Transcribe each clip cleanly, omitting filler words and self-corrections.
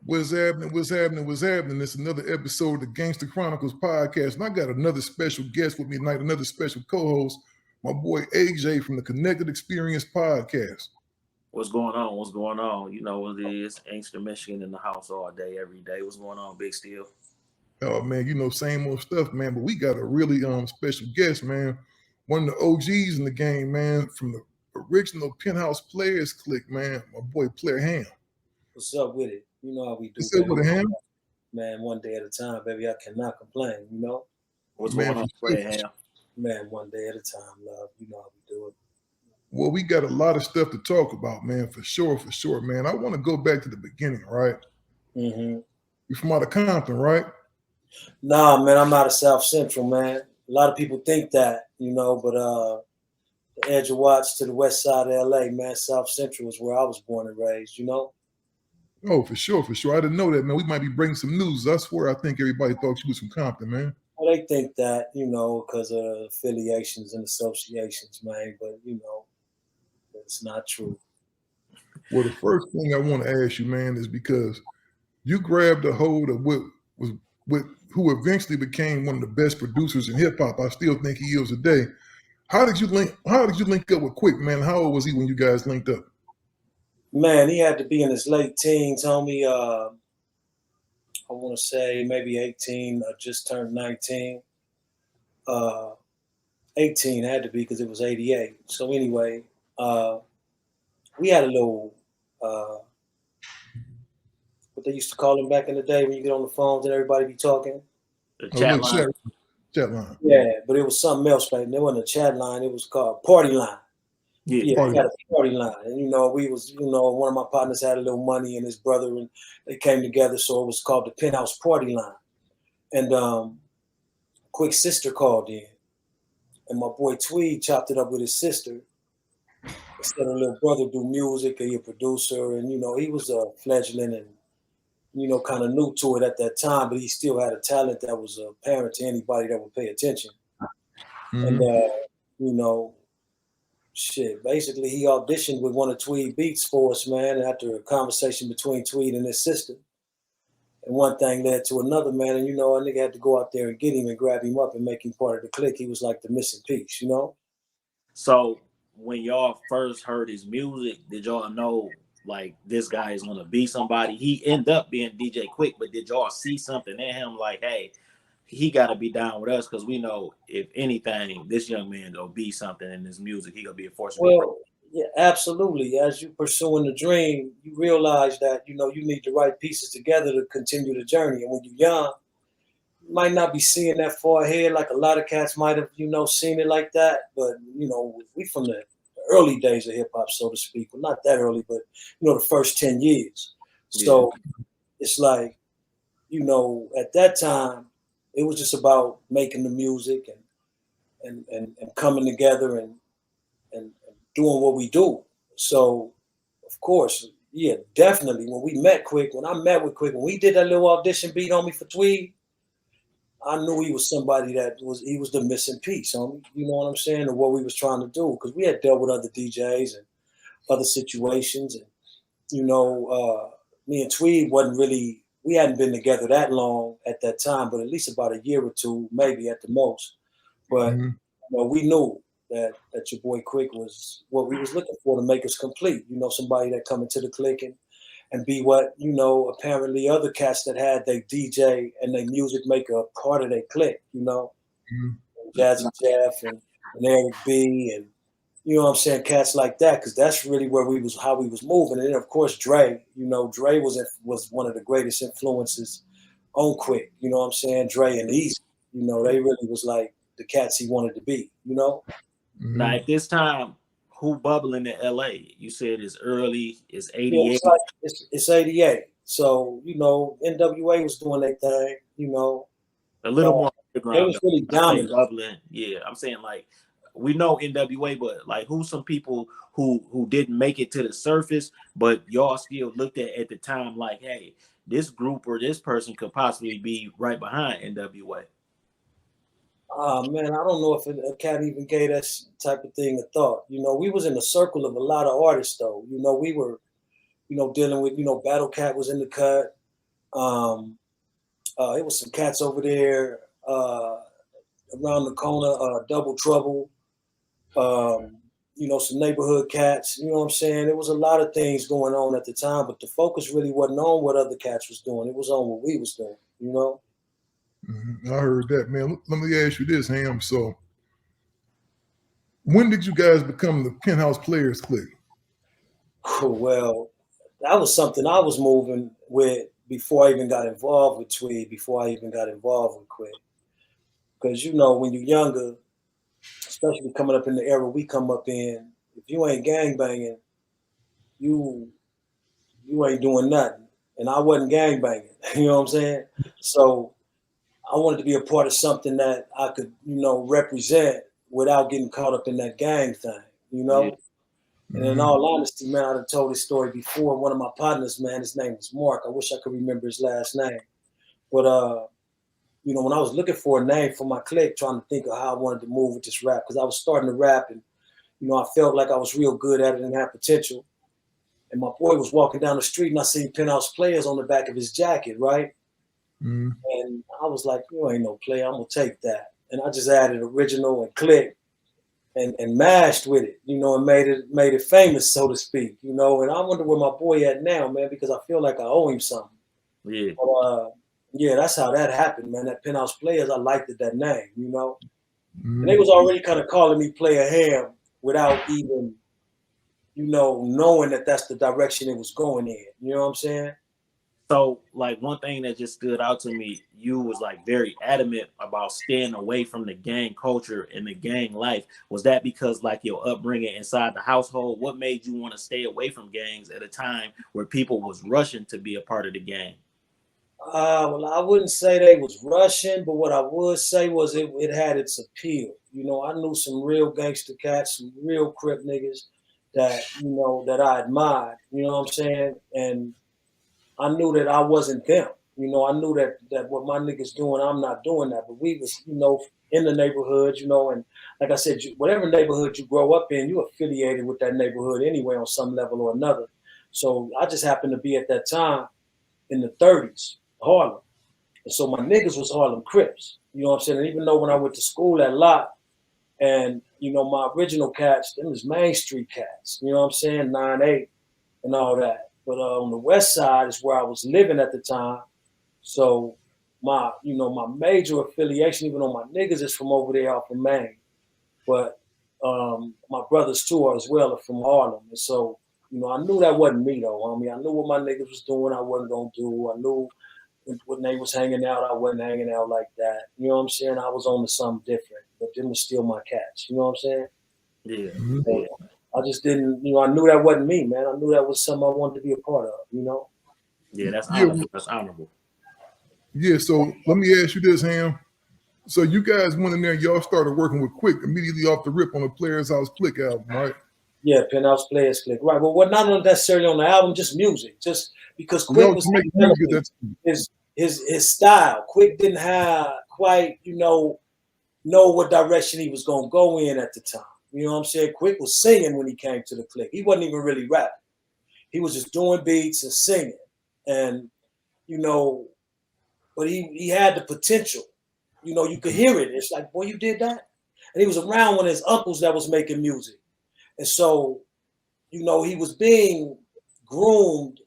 What's happening? What's happening? What's happening? It's another episode of the Gangster Chronicles podcast, and I got another special guest with me tonight, another special co-host, my boy AJ from the Connected Experience podcast. What's going on? What's going on? You know what it is. Inkster, Michigan in the house all day, every day. What's going on, Big Steel? Oh man, you know, same old stuff, man. But we got a really special guest, man. One of the OGs in the game, man, from the original Penthouse Players clique, man. My boy Playa Ham. What's up with it? You know how we do. What's up with Ham? Man, one day at a time, baby. I cannot complain, you know? What's going on, Playa Ham? Man, one day at a time, love. You know how we do it. Well, we got a lot of stuff to talk about, man, for sure, man. I want to go back to the beginning, right? Mm-hmm. You're from out of Compton, right? Nah, man, I'm out of South Central, man. A lot of people think that, you know, but the edge of Watts to the west side of LA, man, South Central is where I was born and raised, you know? Oh, for sure. I didn't know that, man. We might be bringing some news. I swear, I think everybody thought you was from Compton, man. Well, they think that, you know, because of affiliations and associations, man, but, you know, it's not true. Well, the first thing I want to ask you, man, is because you grabbed a hold of who eventually became one of the best producers in hip hop. I still think he is today. How did you link up with Quik, man? How old was he when you guys linked up? Man, he had to be in his late teens, homie. I want to say maybe 18, just turned 19. 18 had to be because it was 88. So anyway, we had a little, what they used to call him back in the day when you get on the phones and everybody be talking. The chat line. Chat line. Yeah, but it was something else, man. It wasn't a chat line. It was called party line. Yeah, we had a party line. And, you know, one of my partners had a little money and his brother, and they came together. So it was called the Penthouse party line. And Quik's sister called in. And my boy Tweed chopped it up with his sister. Instead of little brother do music, he a producer. And, you know, he was a fledgling and, you know, kind of new to it at that time, but he still had a talent that was apparent to anybody that would pay attention. Mm-hmm. And, you know, basically he auditioned with one of Tweed Beats for us, man, after a conversation between Tweed and his sister. And one thing led to another, man, and, you know, a nigga had to go out there and get him and grab him up and make him part of the clique. He was like the missing piece, you know? So when y'all first heard his music, did y'all know, like, this guy is going to be somebody? He ended up being DJ Quik, but did y'all see something in him like, hey, he got to be down with us because we know, if anything, this young man going to be something in his music. He going to be a force. Well, yeah, absolutely. As you pursuing the dream, you realize that, you know, you need the right pieces together to continue the journey. And when you're young, you might not be seeing that far ahead like a lot of cats might have, you know, seen it like that. But, you know, we from the early days of hip hop, so to speak. Well, not that early, but, you know, the first 10 years. So it's like, you know, at that time, it was just about making the music and coming together and doing what we do. So, of course, yeah, definitely. When I met with Quik, when we did that little audition beat on me for Tweed, I knew he was somebody he was the missing piece, homie. You know what I'm saying? Or what we was trying to do. Because we had dealt with other DJs and other situations. And, you know, me and Tweed we hadn't been together that long at that time, but at least about a year or two, maybe at the most. But, you know, we knew that your boy Quik was what we was looking for to make us complete. You know, somebody that come into the clique and be what, you know, apparently other cats that had their DJ and their music make a part of their clique, you know. Jazzy Jeff and Eric B and, you know what I'm saying, cats like that, because that's really how we was moving. And then, of course, Dre, you know, Dre was one of the greatest influences on Quik, you know what I'm saying? Dre and Eazy, you know, they really was like the cats he wanted to be, you know? Now, at this time, who bubbling in LA? You said it's early, it's 88. Yeah, it's 88. So, you know, NWA was doing their thing, you know. A little more underground. It was really dominant. Bubbling. Yeah, I'm saying, like, we know NWA, but like, who's some people who didn't make it to the surface, but y'all still looked at the time like, hey, this group or this person could possibly be right behind NWA? Man, I don't know if a cat even gave that type of thing a thought. You know, we was in a circle of a lot of artists, though. You know, we were, you know, dealing with, you know, Battle Cat was in the cut. It was some cats over there around the corner, Double Trouble. Some neighborhood cats. You know what I'm saying? There was a lot of things going on at the time, but the focus really wasn't on what other cats was doing. It was on what we was doing. You know. I heard that, man. Let me ask you this, Ham. So, when did you guys become the Penthouse Players Clique? Well, that was something I was moving with before I even got involved with Tweed, before I even got involved with Quik. Because, when you're younger, especially coming up in the era we come up in, if you ain't gangbanging, you ain't doing nothing. And I wasn't gangbanging, you know what I'm saying? So I wanted to be a part of something that I could, represent without getting caught up in that gang thing, Yeah. And in all honesty, man, I've told this story before. One of my partners, man, his name was Mark. I wish I could remember his last name. But, when I was looking for a name for my clique, trying to think of how I wanted to move with this rap, because I was starting to rap and, I felt like I was real good at it and had potential. And my boy was walking down the street and I seen Penthouse Players on the back of his jacket, right? And I was like, you ain't no player, I'm going to take that. And I just added original and click. And mashed with it, and made it famous, so to speak, And I wonder where my boy at now, man, because I feel like I owe him something. Yeah. But, that's how that happened, man. That Penthouse Players, I liked it, that name, And they was already kind of calling me Playa Ham without even, knowing that that's the direction it was going in. You know what I'm saying? So, like, one thing that just stood out to me, you was like very adamant about staying away from the gang culture and the gang life. Was that because like your upbringing inside the household? What made you want to stay away from gangs at a time where people was rushing to be a part of the gang? Well, I wouldn't say they was rushing, but what I would say was it had its appeal. I knew some real gangster cats, some real Crip niggas that, that I admired, you know what I'm saying? And I knew that I wasn't them. I knew that what my niggas doing, I'm not doing that. But we was, in the neighborhood, and like I said, whatever neighborhood you grow up in, you're affiliated with that neighborhood anyway on some level or another. So I just happened to be at that time in the 30s, Harlem. And so my niggas was Harlem Crips. You know what I'm saying? And even though when I went to school at Lot, and, my original cats, them was Main Street cats. You know what I'm saying? 9-8 and all that. But on the west side is where I was living at the time. So my major affiliation, even though my niggas is from over there off of Maine, but my brothers too are as well are from Harlem. And so, I knew that wasn't me though, homie. I knew what my niggas was doing, I wasn't gonna do. I knew when they was hanging out, I wasn't hanging out like that. You know what I'm saying? I was on to something different, but them was still my cats. You know what I'm saying? Yeah. So, I just didn't, I knew that wasn't me, man. I knew that was something I wanted to be a part of, Yeah, that's honorable. That's honorable. Yeah, so let me ask you this, Ham. So you guys went in there, y'all started working with Quik immediately off the rip on the Players House Click album, right? Yeah, Penthouse Players Click, right? Well, not necessarily on the album, just music, just because Quik was his style. Quik didn't have quite, know what direction he was gonna go in at the time. You know what I'm saying? Quik was singing when he came to the click. He wasn't even really rapping. He was just doing beats and singing, and but he had the potential. You could hear it. It's like, boy, you did that. And he was around one of his uncles that was making music. And so, he was being groomed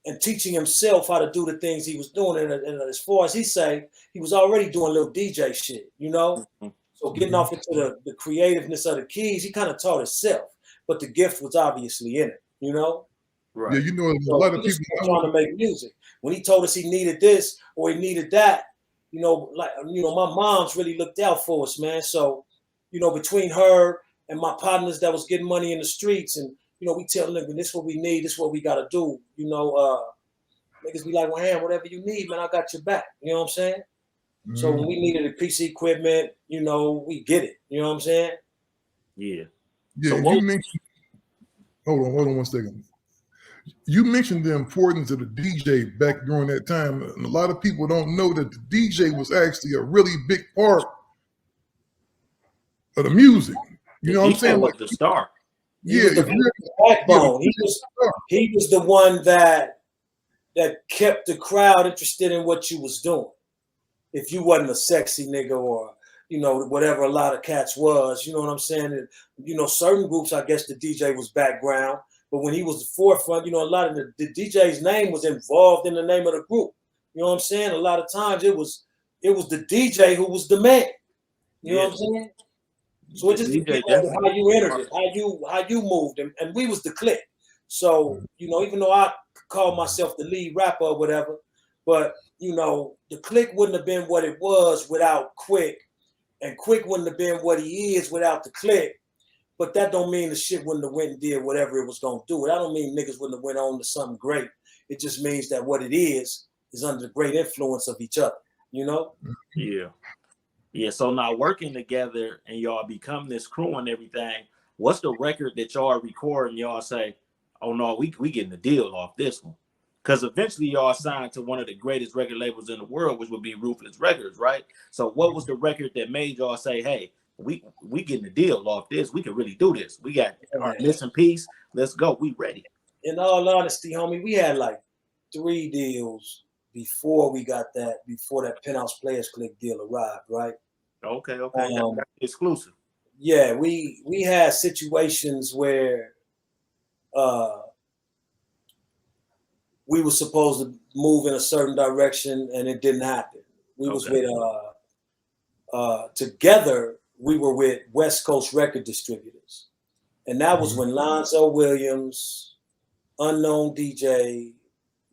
and teaching himself how to do the things he was doing. And as far as he say, he was already doing little DJ shit, So getting off into the creativeness of the keys, he kind of taught himself. But the gift was obviously in it, Right. Yeah, so a lot of people trying to make music. When he told us he needed this or he needed that, my mom's really looked out for us, man. So, between her and my partners that was getting money in the streets, and we tell them this is what we need, this is what we gotta do. Niggas be like, well, Ham, whatever you need, man, I got your back. You know what I'm saying? So when we needed a piece of equipment, we get it. You know what I'm saying? Yeah. Yeah, So you mentioned. Hold on 1 second. You mentioned the importance of the DJ back during that time, and a lot of people don't know that the DJ was actually a really big part of the music. You know what I'm saying? Was the star. He was the backbone. He was the one that that kept the crowd interested in what you was doing. If you wasn't a sexy nigga or, you know, whatever a lot of cats was, you know what I'm saying? And, you know, certain groups, I guess the DJ was background, but when he was the forefront, you know, a lot of the DJ's name was involved in the name of the group. You know what I'm saying? A lot of times it was the DJ who was the man. You know what I'm saying? So it just depends on how you entered it, how you moved, and we was the clique. So, you know, even though I call myself the lead rapper or whatever, but you know, the clique wouldn't have been what it was without Quik, and Quik wouldn't have been what he is without the clique. But that don't mean the shit wouldn't have went and did whatever it was gonna do. I don't mean niggas wouldn't have went on to something great. It just means that what it is under the great influence of each other, you know? Yeah. Yeah, so now working together and y'all become this crew and everything, what's the record that y'all record and y'all say, oh no, we getting the deal off this one? Because eventually y'all signed to one of the greatest record labels in the world, which would be Ruthless Records, right? So what was the record that made y'all say, hey, we getting the deal off this, we can really do this. We got our missing piece, let's go, we ready. In all honesty, homie, we had like 3 deals before that Penthouse Players Click deal arrived, right? Okay. That's exclusive. Yeah, we had situations where we were supposed to move in a certain direction and it didn't happen. We was with together we were with West Coast record distributors. And that was when Lonzo Williams, Unknown DJ,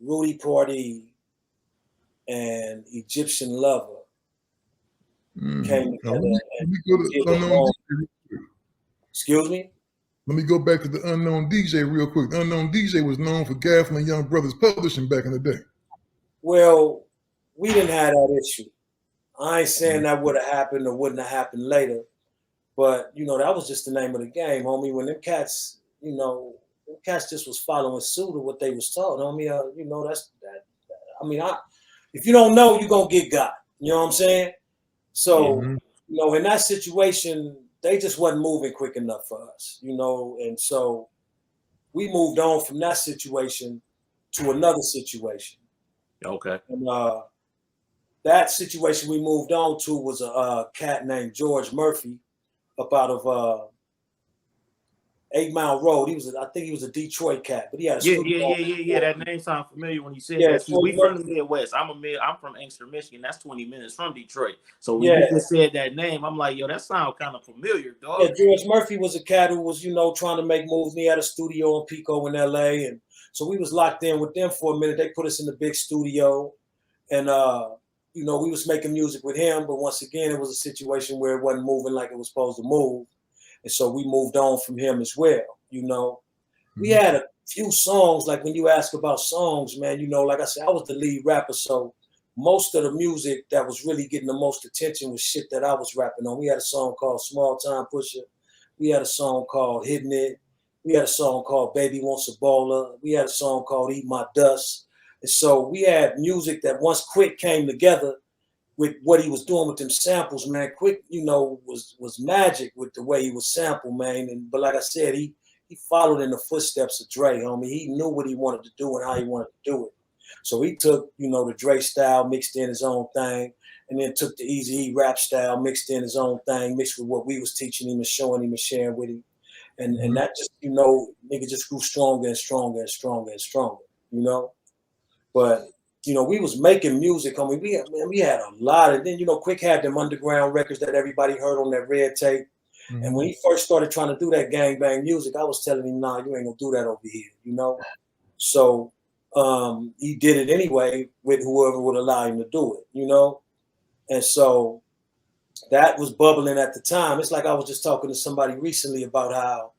Rudy Party, and Egyptian Lover came together. Excuse me? Let me go back to the Unknown DJ real quick. The Unknown DJ was known for Gaffel and Young Brothers Publishing back in the day. Well, we didn't have that issue. I ain't saying that would have happened or wouldn't have happened later, but you know that was just the name of the game, homie. When them cats, you know, them cats just was following suit of what they was taught, homie. You know that's that. I mean, if you don't know, you gonna get got. You know what I'm saying? So, you know, in that situation, they just wasn't moving quick enough for us, you know, and so we moved on from that situation to another situation. Okay. And that situation we moved on to was a cat named George Murphy up out of 8 Mile Road. I think he was a Detroit cat, but he had a Yeah. That name sounds familiar when you said that. See, we from the Midwest. I'm from Inkster, Michigan. That's 20 minutes from Detroit. So when you just said that name, I'm like, yo, that sounds kind of familiar, dog. Yeah, George Murphy was a cat who was, you know, trying to make moves. And he had a studio in Pico in LA. And so we was locked in with them for a minute. They put us in the big studio. And you know, we was making music with him, but once again, it was a situation where it wasn't moving like it was supposed to move. And so we moved on from him as well, you know. We had a few songs, like when you ask about songs, man, you know, like I said, I was the lead rapper, so most of the music that was really getting the most attention was shit that I was rapping on. We had a song called Small Time Pusher. We had a song called Hitting It. We had a song called Baby Wants a Bowler. We had a song called Eat My Dust. And so we had music that once Quik came together with what he was doing with them samples, man. Quik, you know, was magic with the way he was sampled, man. But like I said, he followed in the footsteps of Dre, homie. He knew what he wanted to do and how he wanted to do it. So he took, you know, the Dre style, mixed in his own thing, and then took the Eazy-E rap style, mixed in his own thing, mixed with what we was teaching him and showing him and sharing with him. And that just, you know, nigga just grew stronger and stronger and stronger and stronger, you know? But, you know, we was making music, homie. We had a lot. And then, you know, Quik had them underground records that everybody heard on that red tape. And when he first started trying to do that gangbang music, I was telling him, nah, you ain't gonna do that over here, you know? So he did it anyway with whoever would allow him to do it, you know? And so that was bubbling at the time. It's like I was just talking to somebody recently about how,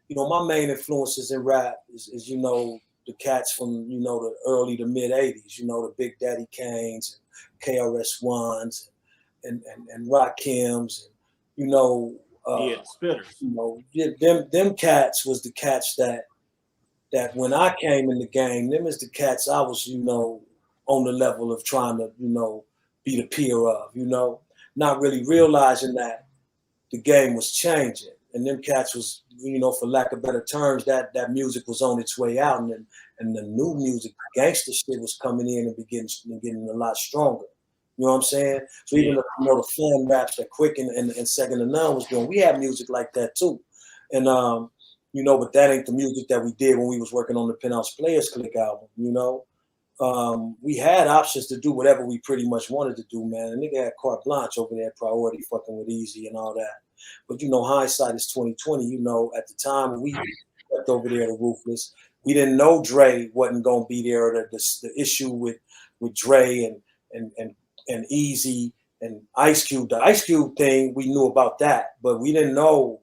you know, my main influences in rap is you know, the cats from, you know, the early to mid 80s, you know, the Big Daddy Kanes, KRS-Ones, and Rakims, and, you know, spitters. You know, them cats was the cats that when I came in the game, them is the cats I was, you know, on the level of trying to, you know, be the peer of, you know, not really realizing that the game was changing. and them cats was, you know, for lack of better terms, that music was on its way out, and the new music, gangster shit, was coming in and getting a lot stronger. You know what I'm saying? So even the, you know, the fun raps that Quik and Second to None was doing, we had music like that too, and you know, but that ain't the music that we did when we was working on the Penthouse Players Click album. You know, we had options to do whatever we pretty much wanted to do, man. And nigga had carte blanche over there, Priority, fucking with Eazy and all that. But you know, hindsight is 2020. You know, at the time when we stepped over there to Ruthless, we didn't know Dre wasn't gonna be there. Or the issue with Dre and Eazy and Ice Cube. The Ice Cube thing, we knew about that, but we didn't know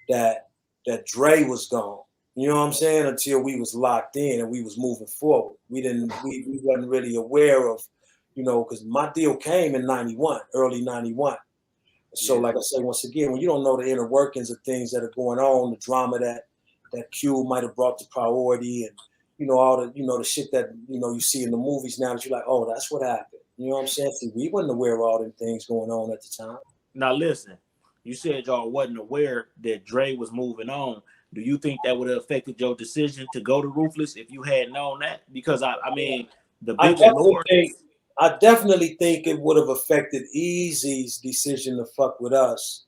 that Dre was gone. You know what I'm saying? Until we was locked in and we was moving forward. We wasn't really aware of, you know, because my deal came in 91, early 91. So like I say, once again, when you don't know the inner workings of things that are going on, the drama that Cube might have brought to Priority, and you know, all the, you know, the shit that, you know, you see in the movies now, that you're like, oh, that's what happened. You know what I'm saying? See, we wasn't aware of all them things going on at the time. Now listen, you said y'all wasn't aware that Dre was moving on. Do you think that would have affected your decision to go to Ruthless if you had known that? Because I mean, the big Lord. I definitely think it would have affected Eazy's decision to fuck with us,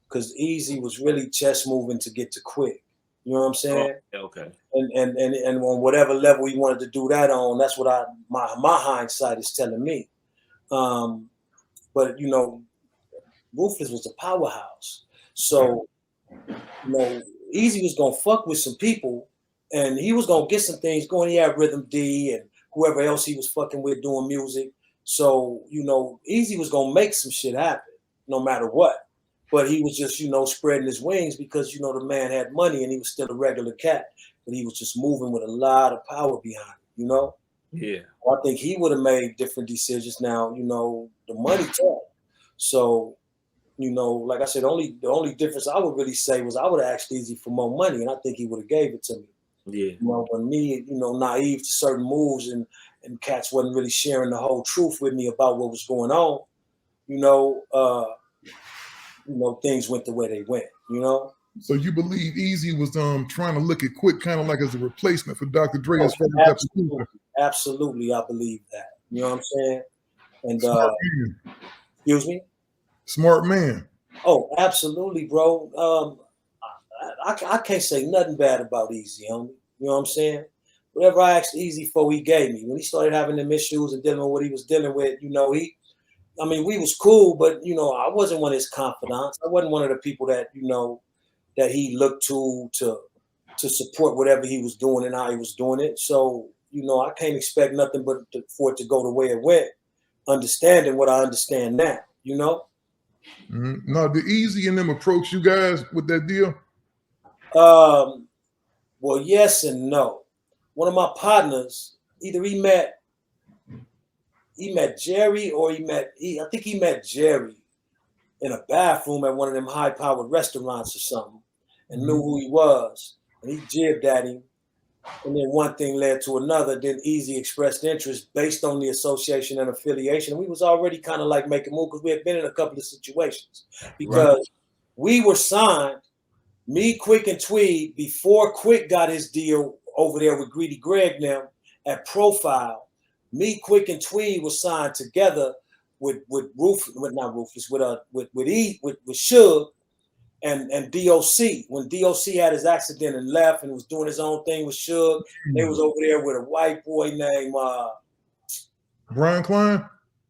because Eazy was really chess moving to get to Quik. You know what I'm saying? Okay. And on whatever level he wanted to do that on, that's what my hindsight is telling me. But you know, Ruthless was a powerhouse, so you know, Eazy was gonna fuck with some people, and he was gonna get some things going. He had Rhythm D and whoever else he was fucking with doing music. So, you know, Eazy was gonna make some shit happen, no matter what. But he was just, you know, spreading his wings because, you know, the man had money and he was still a regular cat, but he was just moving with a lot of power behind him, you know? Yeah. I think he would have made different decisions. Now, you know, the money talk. So, you know, like I said, the only difference I would really say was I would have asked Eazy for more money, and I think he would have gave it to me. Yeah. You know, but me, you know, naive to certain moves, and cats wasn't really sharing the whole truth with me about what was going on. You know, things went the way they went. You know. So you believe Eazy was trying to look at Quik kind of like as a replacement for Dr. Dre as far as absolutely, absolutely, I believe that. You know what I'm saying? And Smart man. excuse me. Smart man. Oh, absolutely, bro. I can't say nothing bad about Eazy, homie. You know what I'm saying? Whatever I asked Eazy for, he gave me. When he started having them issues and dealing with what he was dealing with, you know, we was cool, but, you know, I wasn't one of his confidants. I wasn't one of the people that, you know, that he looked to support whatever he was doing and how he was doing it. So, you know, I can't expect nothing but for it to go the way it went, understanding what I understand now, you know? Mm-hmm. Now, did Eazy and them approach you guys with that deal? Well, yes and no. One of my partners, either he met Jerry, or I think he met Jerry in a bathroom at one of them high-powered restaurants or something, and knew who he was, and he jibbed at him. And then one thing led to another. Then Eazy expressed interest based on the association and affiliation. We was already kind of like making moves because we had been in a couple of situations. Because we were signed, me, Quik, and Tweed, before Quik got his deal over there with Greedy Greg now at Profile. Me, Quik, and Tweed was signed together with Suge and DOC. When DOC had his accident and left and was doing his own thing with Suge, they was over there with a white boy named Brian Klein?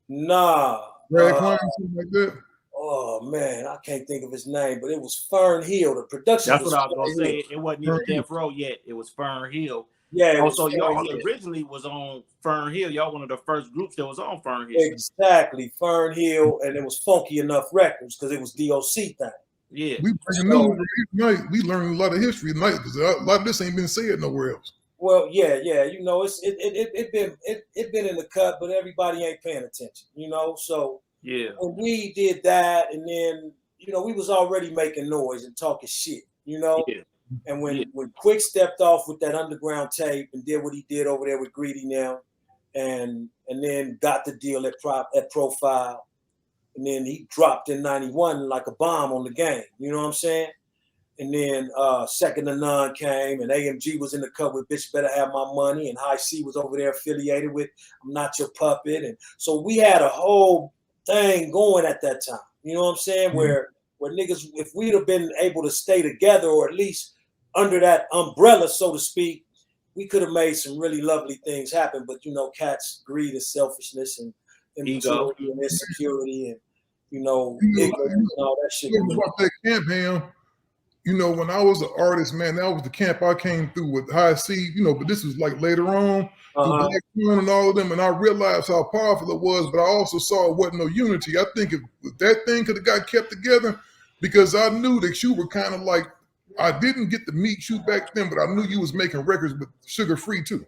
Nah. Brad Klein, something like that? Oh man, I can't think of his name, but it was Fern Hill. The production. That's what I was gonna say. It wasn't even Death Row yet. It was Fern Hill. Yeah. Also, y'all originally was on Fern Hill. Y'all one of the first groups that was on Fern Hill. Exactly, Fern Hill, and it was Funky Enuff Records because it was DOC thing. Yeah. We news night. We learned a lot of history tonight because a lot of this ain't been said nowhere else. Well, yeah. You know, it been in the cut, but everybody ain't paying attention. You know, so. Yeah. When we did that, and then, you know, we was already making noise and talking shit, you know? Yeah. And when Quik stepped off with that underground tape and did what he did over there with Greedy now, and then got the deal at Profile, and then he dropped in 91 like a bomb on the game, you know what I'm saying? And then Second to None came, and AMG was in the cut with Bitch Better Have My Money, and High C was over there affiliated with I'm Not Your Puppet. And so we had a whole thing going at that time. You know what I'm saying? Mm-hmm. Where niggas, if we'd have been able to stay together, or at least under that umbrella, so to speak, we could have made some really lovely things happen. But, you know, cats' greed and selfishness and immaturity and insecurity and, ignorance and all that shit. About that camp, Ham. You know, when I was an artist, man, that was the camp I came through with High C, but this was like later on, through Black Throne and all of them, and I realized how powerful it was, but I also saw it wasn't no unity. I think if that thing could have got kept together, because I knew that you were kind of like, I didn't get to meet you back then, but I knew you was making records with Sugar Free too.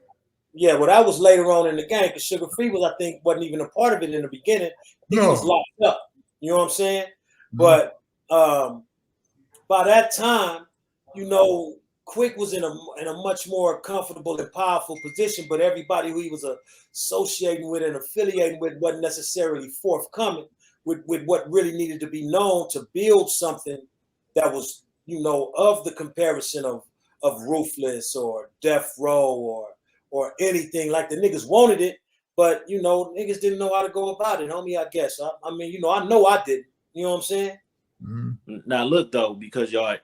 Yeah, well, that was later on in the game, because Sugar Free was, I think, wasn't even a part of it in the beginning. He was locked up. You know what I'm saying? Mm-hmm. But by that time, Quik was in a much more comfortable and powerful position, but everybody who he was associating with and affiliating with wasn't necessarily forthcoming with what really needed to be known to build something that was, of the comparison of Ruthless or Death Row or anything. Like the niggas wanted it, but niggas didn't know how to go about it, homie. I guess. I know I didn't. You know what I'm saying? Mm-hmm. Now look though, because y'all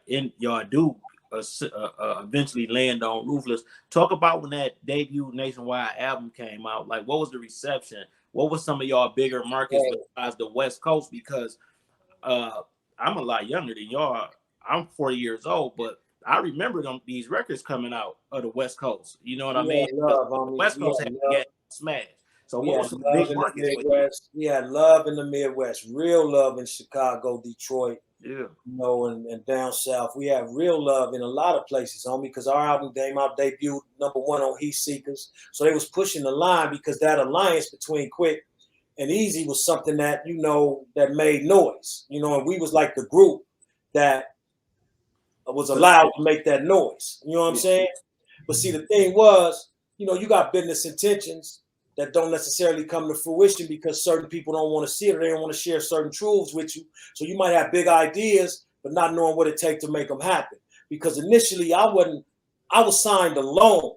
do eventually land on Ruthless. Talk about when that debut nationwide album came out. Like, what was the reception? What was some of y'all bigger markets besides the West Coast? Because I'm a lot younger than y'all. I'm 40 years old, but I remember these records coming out of the West Coast. You know what I mean? The West Coast had to get smashed. So what was some big markets? We had love in the Midwest, real love in Chicago, Detroit, and down south. We had real love in a lot of places, homie, because our album came out, debuted #1 on Heat Seekers. So they was pushing the line, because that alliance between Quik and Eazy was something that, that made noise, and we was like the group that was allowed to make that noise. You know what I'm saying? But see, the thing was, you got business intentions that don't necessarily come to fruition because certain people don't want to see it, or they don't want to share certain truths with you. So you might have big ideas, but not knowing what it takes to make them happen. Because initially I was signed alone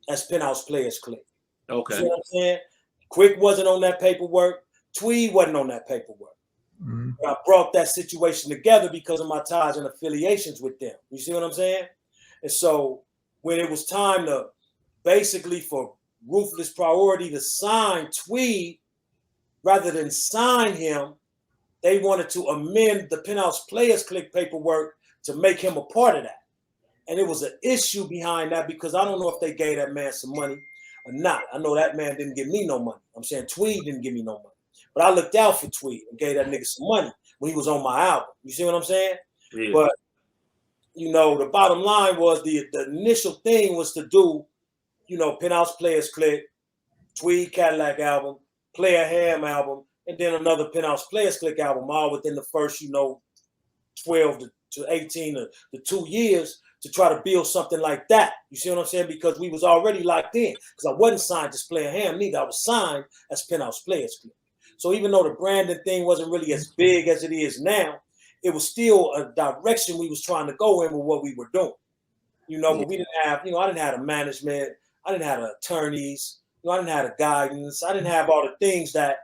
as Penthouse Players Click. Okay. You see what I'm saying? Quik wasn't on that paperwork. Tweed wasn't on that paperwork. Mm-hmm. But I brought that situation together because of my ties and affiliations with them. You see what I'm saying? And so when it was time to basically for Ruthless Priority to sign Tweed rather than sign him, they wanted to amend the Penthouse Players Click paperwork to make him a part of that. And it was an issue behind that, because I don't know if they gave that man some money or not. I know that man didn't give me no money. I'm saying Tweed didn't give me no money. But I looked out for Tweed and gave that nigga some money when he was on my album. You see what I'm saying? Yeah. But, the bottom line was the initial thing was to do, Penthouse Players Click, Tweed Cadillac album, Playa Ham album, and then another Penthouse Players Click album, all within the first, 12 to 18 to 2 years, to try to build something like that. You see what I'm saying? Because we was already locked in. Because I wasn't signed as Playa Ham neither. I was signed as Penthouse Players Click. So even though the branding thing wasn't really as big as it is now, it was still a direction we was trying to go in with what we were doing. But we didn't have, I didn't have a management. I didn't have attorneys. I didn't have the guidance. I didn't have all the things that,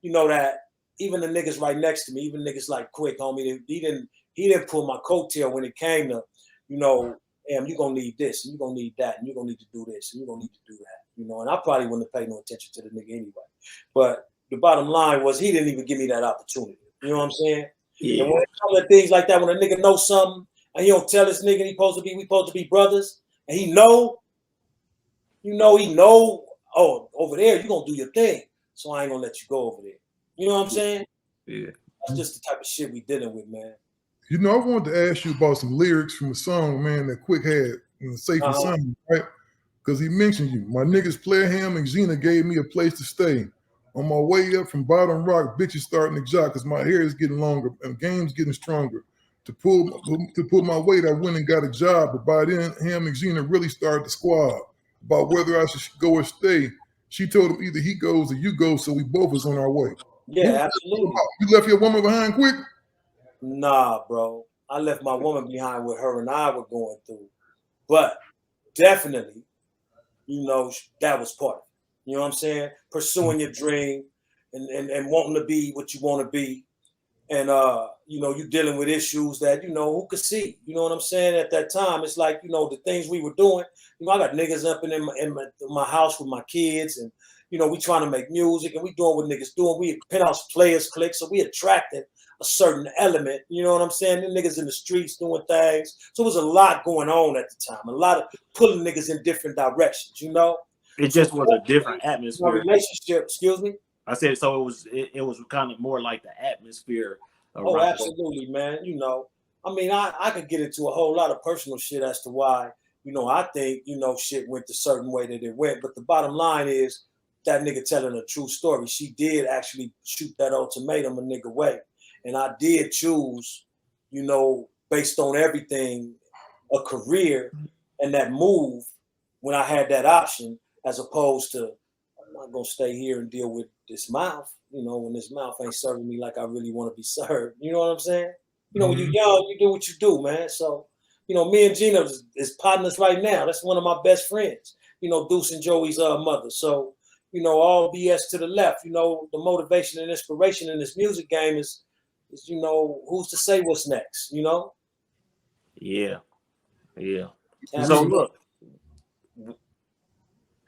that even the niggas right next to me, even niggas like Quik, homie, he didn't pull my coattail when it came to, you're going to need this, and you're going to need that, and you're going to need to do this, and you're going to need to do that, and I probably wouldn't have paid no attention to the nigga anyway. But the bottom line was he didn't even give me that opportunity. You know what I'm saying? Yeah. And when it comes to things like that, when a nigga knows something and he don't tell this nigga we supposed to be brothers, and he know, oh, over there, you're going to do your thing. So I ain't going to let you go over there. You know what I'm saying? Yeah. That's just the type of shit we dealing with, man. I wanted to ask you about some lyrics from a song, man, that Quik had, Safe and Sound, right? Because he mentioned you. My niggas Playa Ham and Xena gave me a place to stay. On my way up from Bottom Rock, bitches starting to jock because my hair is getting longer and game's getting stronger. To pull my weight, I went and got a job, but by then, Ham and Xena really started the squad about whether I should go or stay. She told him either he goes or you go, so we both was on our way. Yeah, absolutely. You left your woman behind Quik? Nah, bro. I left my woman behind with her and I were going through. But definitely, you know, that was part of it. You know what I'm saying? Pursuing your dream and wanting to be what you want to be. And you know, you dealing with issues that, you know, who could see? You know what I'm saying? At that time, it's like, you know, the things we were doing. You know, I got niggas up in my house with my kids, and you know, we trying to make music and we doing what niggas doing. We Penthouse players click, so we attracted a certain element. You know what I'm saying? The niggas in the streets doing things. So it was a lot going on at the time. A lot of pulling niggas in different directions. You know, It so just was a different my atmosphere. relationship. Excuse me. I said so. It was kind of more like the atmosphere Oh, around. absolutely, man. You know, I mean, I could get into a whole lot of personal shit as to why, you know, I think, you know, shit went the certain way that it went. But the bottom line is that nigga telling a true story. She did actually shoot that ultimatum a nigga way. And I did choose, you know, based on everything, a career and that move when I had that option, as opposed to I'm not gonna stay here and deal with this mouth, you know, when this mouth ain't serving me like I really want to be served. You know what I'm saying? You know, when you're young, you do what you do, man. So, you know, me and Gina is partners right now. That's one of my best friends. You know, Deuce and Joey's mother. So, you know, all BS to the left. You know, the motivation and inspiration in this music game is you know, who's to say what's next? You know? Yeah, yeah. So Absolutely. look,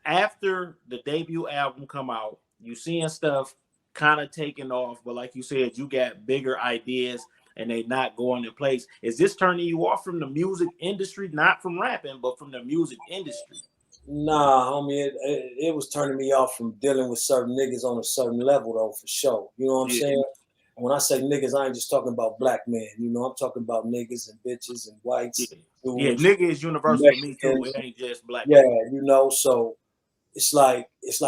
after the debut album come out, you seeing stuff kind of taking off, but like you said, you got bigger ideas and they not going in place. Is this turning you off from the music industry, not from rapping, but from the music industry? Nah, homie, it was turning me off from dealing with certain niggas on a certain level, though, for sure. You know what I'm Yeah. saying? And when I say niggas, I ain't just talking about black men. You know, I'm talking about niggas and bitches and whites, Yeah, dudes, nigga is universal to me too. Mexicans. It ain't just black Yeah, people. you know, so it's like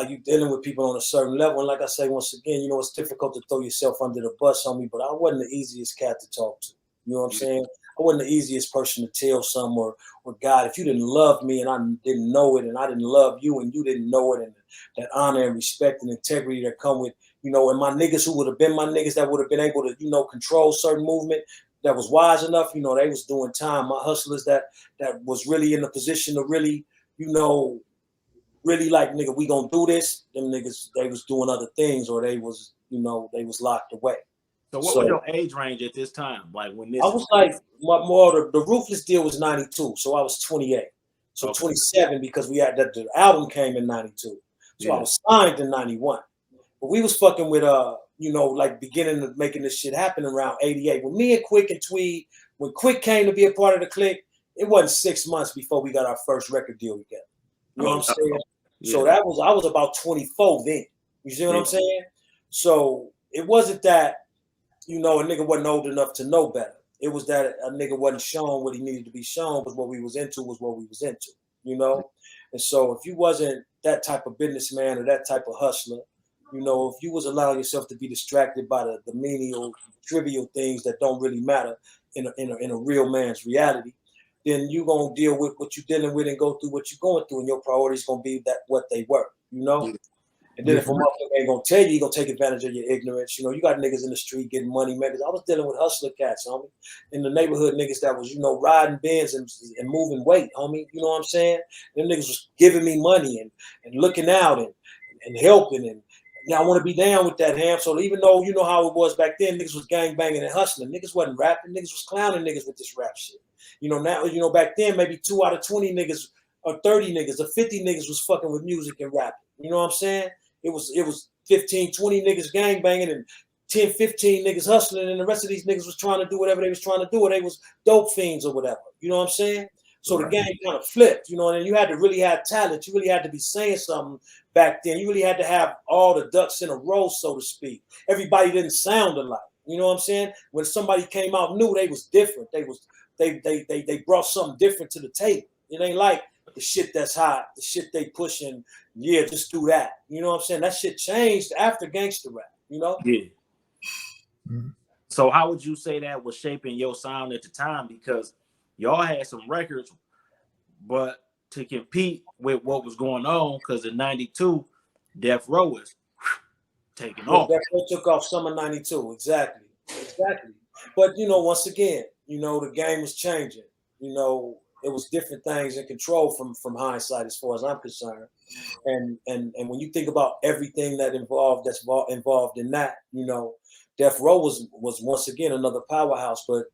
you dealing with people on a certain level. And like I say, once again, you know, it's difficult to throw yourself under the bus, homie, but I wasn't the easiest cat to talk to. You know what I'm saying? I wasn't the easiest person to tell some or God, if you didn't love me and I didn't know it and I didn't love you and you didn't know it, and that honor and respect and integrity that come with, you know, and my niggas who would have been my niggas that would have been able to, you know, control certain movement that was wise enough, you know, they was doing time. My hustlers that was really in a position to really, you know, really like, nigga, we gonna do this. Them niggas, they was doing other things, or they was, you know, they was locked away. So what was So your age range at this time? Like when this I was like, more the Ruthless deal was 92, so I was 28. So okay. 27 because we had that the album came in 92. So I was signed in 91. But we was fucking with you know, like beginning of making this shit happen around 88. When me and Quik and Tweed, when Quik came to be a part of the clique, it wasn't 6 months before we got our first record deal together. You know what I'm saying? So that was I was about 24 then. You see what I'm saying? So it wasn't that, you know, a nigga wasn't old enough to know better. It was that a nigga wasn't shown what he needed to be shown, was what we was into, you know? And so if you wasn't that type of businessman or that type of hustler, you know, if you was allowing yourself to be distracted by the menial, trivial things that don't really matter in a real man's reality, then you gonna deal with what you're dealing with and go through what you're going through, and your priorities gonna be that what they were, you know? And then if a motherfucker ain't gonna tell you, he gonna take advantage of your ignorance. You know, you got niggas in the street getting money, man. I was dealing with hustler cats, homie. In the neighborhood, niggas that was, you know, riding Benz and moving weight, homie. You know what I'm saying? Them niggas was giving me money and looking out and helping. And now I want to be down with that, Ham. So even though you know how it was back then, niggas was gang banging and hustling. Niggas wasn't rapping. Niggas was clowning niggas with this rap shit. You know, now, you know, back then, maybe 2 out of 20 niggas or 30 niggas or 50 niggas was fucking with music and rapping. You know what I'm saying? It was 15, 20 niggas gang banging and 10, 15 niggas hustling, and the rest of these niggas was trying to do whatever they was trying to do, or they was dope fiends or whatever. You know what I'm saying? So the game kind of flipped, you know, and you had to really have talent. You really had to be saying something back then. You really had to have all the ducks in a row, so to speak. Everybody didn't sound alike. You know what I'm saying? When somebody came out new, they was different. They brought something different to the table. It ain't like the shit that's hot, the shit they pushing. Yeah, just do that. You know what I'm saying? That shit changed after gangster rap, you know? Yeah. So how would you say that was shaping your sound at the time? Because y'all had some records, but to compete with what was going on, because in 92, Death Row was taking off. Death Row took off summer 92, exactly. But, you know, once again, you know, the game was changing. You know, it was different things in control from hindsight, as far as I'm concerned. And when you think about everything that's involved in that, you know, Death Row was once again another powerhouse. But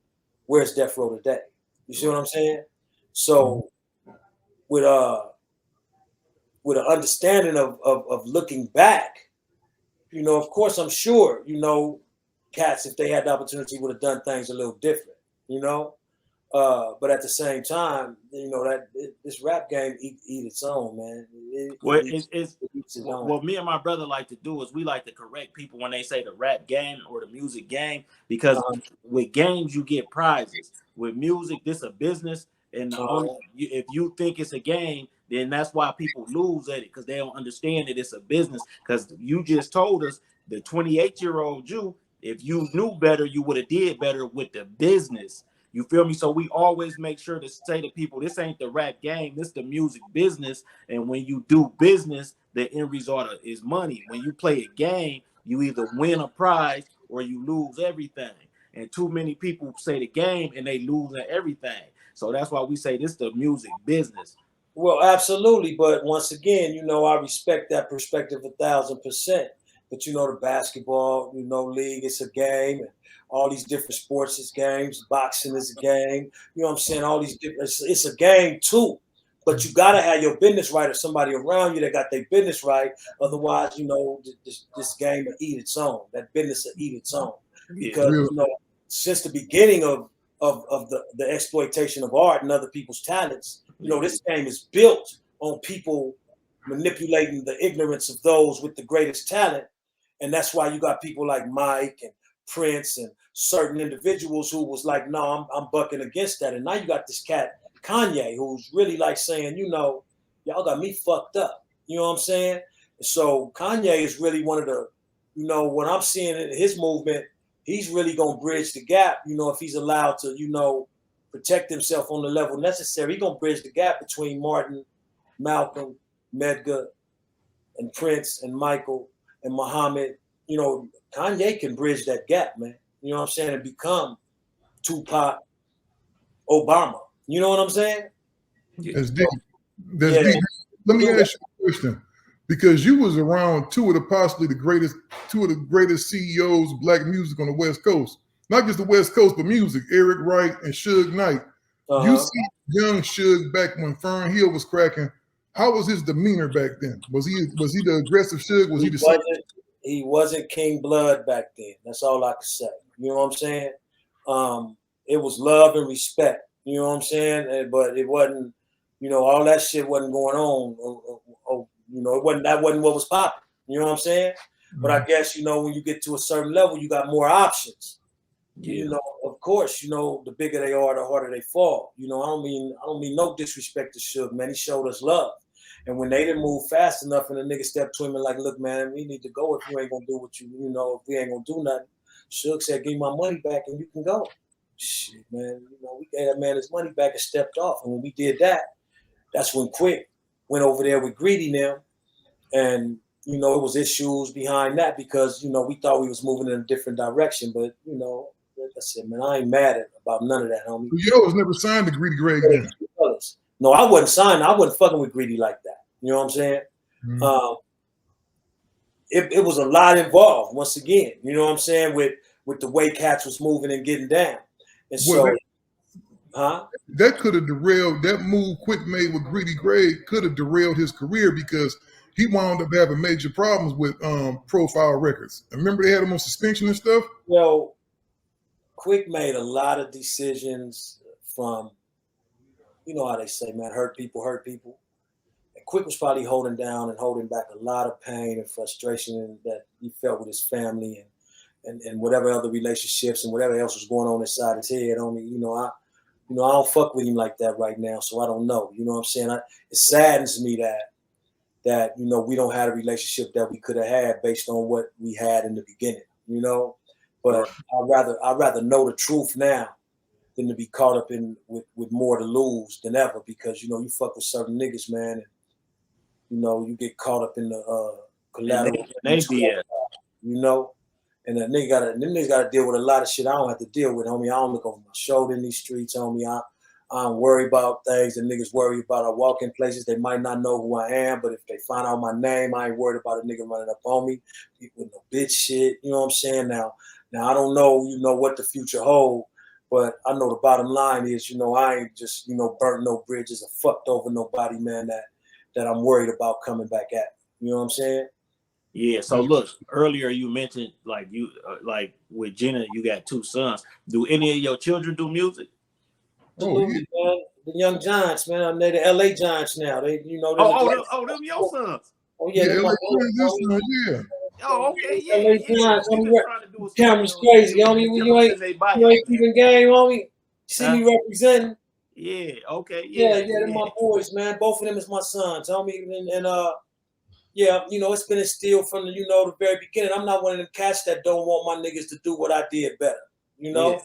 where's Death Row today? You see what I'm saying? So with an understanding of looking back, you know, of course, I'm sure, you know, cats, if they had the opportunity, would have done things a little different, you know. But at the same time, you know, this rap game eat its own, man. Well, It eats its own. what me and my brother like to do is we like to correct people when they say the rap game or the music game, because with games you get prizes. With music, this a business, and if you think it's a game, then that's why people lose at it, because they don't understand that it's a business. Because you just told us the 28-year-old you, if you knew better, you would have did better with the business. You feel me? So we always make sure to say to people, this ain't the rap game, this the music business. And when you do business, the end result is money. When you play a game, you either win a prize or you lose everything. And too many people say the game and they lose everything. So that's why we say this the music business. Well, absolutely. But once again, you know, I respect that perspective 1,000%. But you know, the basketball, you know, league, it's a game, and all these different sports is games. Boxing is a game. You know what I'm saying? All these different, it's a game too. But you gotta have your business right, or somebody around you that got their business right. Otherwise, you know, this game will eat its own. That business will eat its own. Because you know, since the beginning of the exploitation of art and other people's talents, you know, this game is built on people manipulating the ignorance of those with the greatest talent. And that's why you got people like Mike and Prince and certain individuals who was like, no, I'm bucking against that. And now you got this cat, Kanye, who's really like saying, you know, y'all got me fucked up. You know what I'm saying? So Kanye is really one of the, you know, what I'm seeing in his movement, he's really going to bridge the gap, you know, if he's allowed to, you know, protect himself on the level necessary. He's going to bridge the gap between Martin, Malcolm, Medgar, and Prince, and Michael, and Muhammad. You know, Kanye can bridge that gap, man. You know what I'm saying? And become Tupac, Obama. You know what I'm saying? That's deep. That's deep. Let me ask you a question. Because you was around two of the greatest CEOs of black music on the West Coast. Not just the West Coast, but music. Eric Wright and Suge Knight. You see young Suge back when Fern Hill was cracking. How was his demeanor back then? Was he the aggressive Suge? Was he the He wasn't King Blood back then. That's all I could say. You know what I'm saying? It was love and respect. You know what I'm saying? But it wasn't, you know, all that shit wasn't going on. You know, that wasn't what was popping. You know what I'm saying? Mm-hmm. But I guess, you know, when you get to a certain level, you got more options. Yeah. You know, of course, you know, the bigger they are, the harder they fall. You know, I don't mean no disrespect to Suge, man. He showed us love. And when they didn't move fast enough and the nigga stepped to him and like, look, man, we need to go if you ain't gonna do what you know, if we ain't gonna do nothing. Suge said, give me my money back and you can go. Shit, man, you know, we gave that man his money back and stepped off. And when we did that, that's when Quik went over there with Greedy now. And, you know, it was issues behind that because, you know, we thought we was moving in a different direction. But, you know, like I said, man, I ain't mad about none of that, homie. Yo was never signed to Greedy Greg then. No, I wasn't signed. I wasn't fucking with Greedy like that. You know what I'm saying? Mm-hmm. It was a lot involved, once again. You know what I'm saying? With the way cats was moving and getting down. And so, that could have derailed, that move Quik made with Greedy Greg could have derailed his career because he wound up having major problems with Profile Records. Remember they had him on suspension and stuff? Well, Quik made a lot of decisions from, you know how they say, man, hurt people. And Quik was probably holding down and holding back a lot of pain and frustration that he felt with his family and whatever other relationships and whatever else was going on inside his head. Only, I don't fuck with him like that right now, so I don't know. You know what I'm saying? It saddens me that you know we don't have a relationship that we could have had based on what we had in the beginning. You know, but I'd rather know the truth now than to be caught up in with more to lose than ever, because you know you fuck with certain niggas, man, and you know you get caught up in the collateral. You know, And them niggas gotta deal with a lot of shit I don't have to deal with, homie. I don't look over my shoulder in these streets, homie. I don't worry about things that niggas worry about. I walk in places, they might not know who I am, but if they find out my name, I ain't worried about a nigga running up on me with no bitch shit. You know what I'm saying? Now I don't know, what the future holds, but I know the bottom line is, I ain't just, burnt no bridges or fucked over nobody, man, that I'm worried about coming back at. You know what I'm saying? Yeah. So look, earlier you mentioned like you like with Jenna, you got 2 sons. Do any of your children do music? Absolutely, man. The young Giants, man. They're the LA Giants now. They, them your sons. Oh yeah, LA yeah. Oh, okay, yeah. LA Giants. You just trying to do a camera's crazy, homie. You ain't keeping game, homie. See me representing. Yeah, okay, yeah. They're my boys, man. Both of them is my sons, homie. And yeah, it's been instilled from the very beginning. I'm not one of them cats that don't want my niggas to do what I did better. Yeah.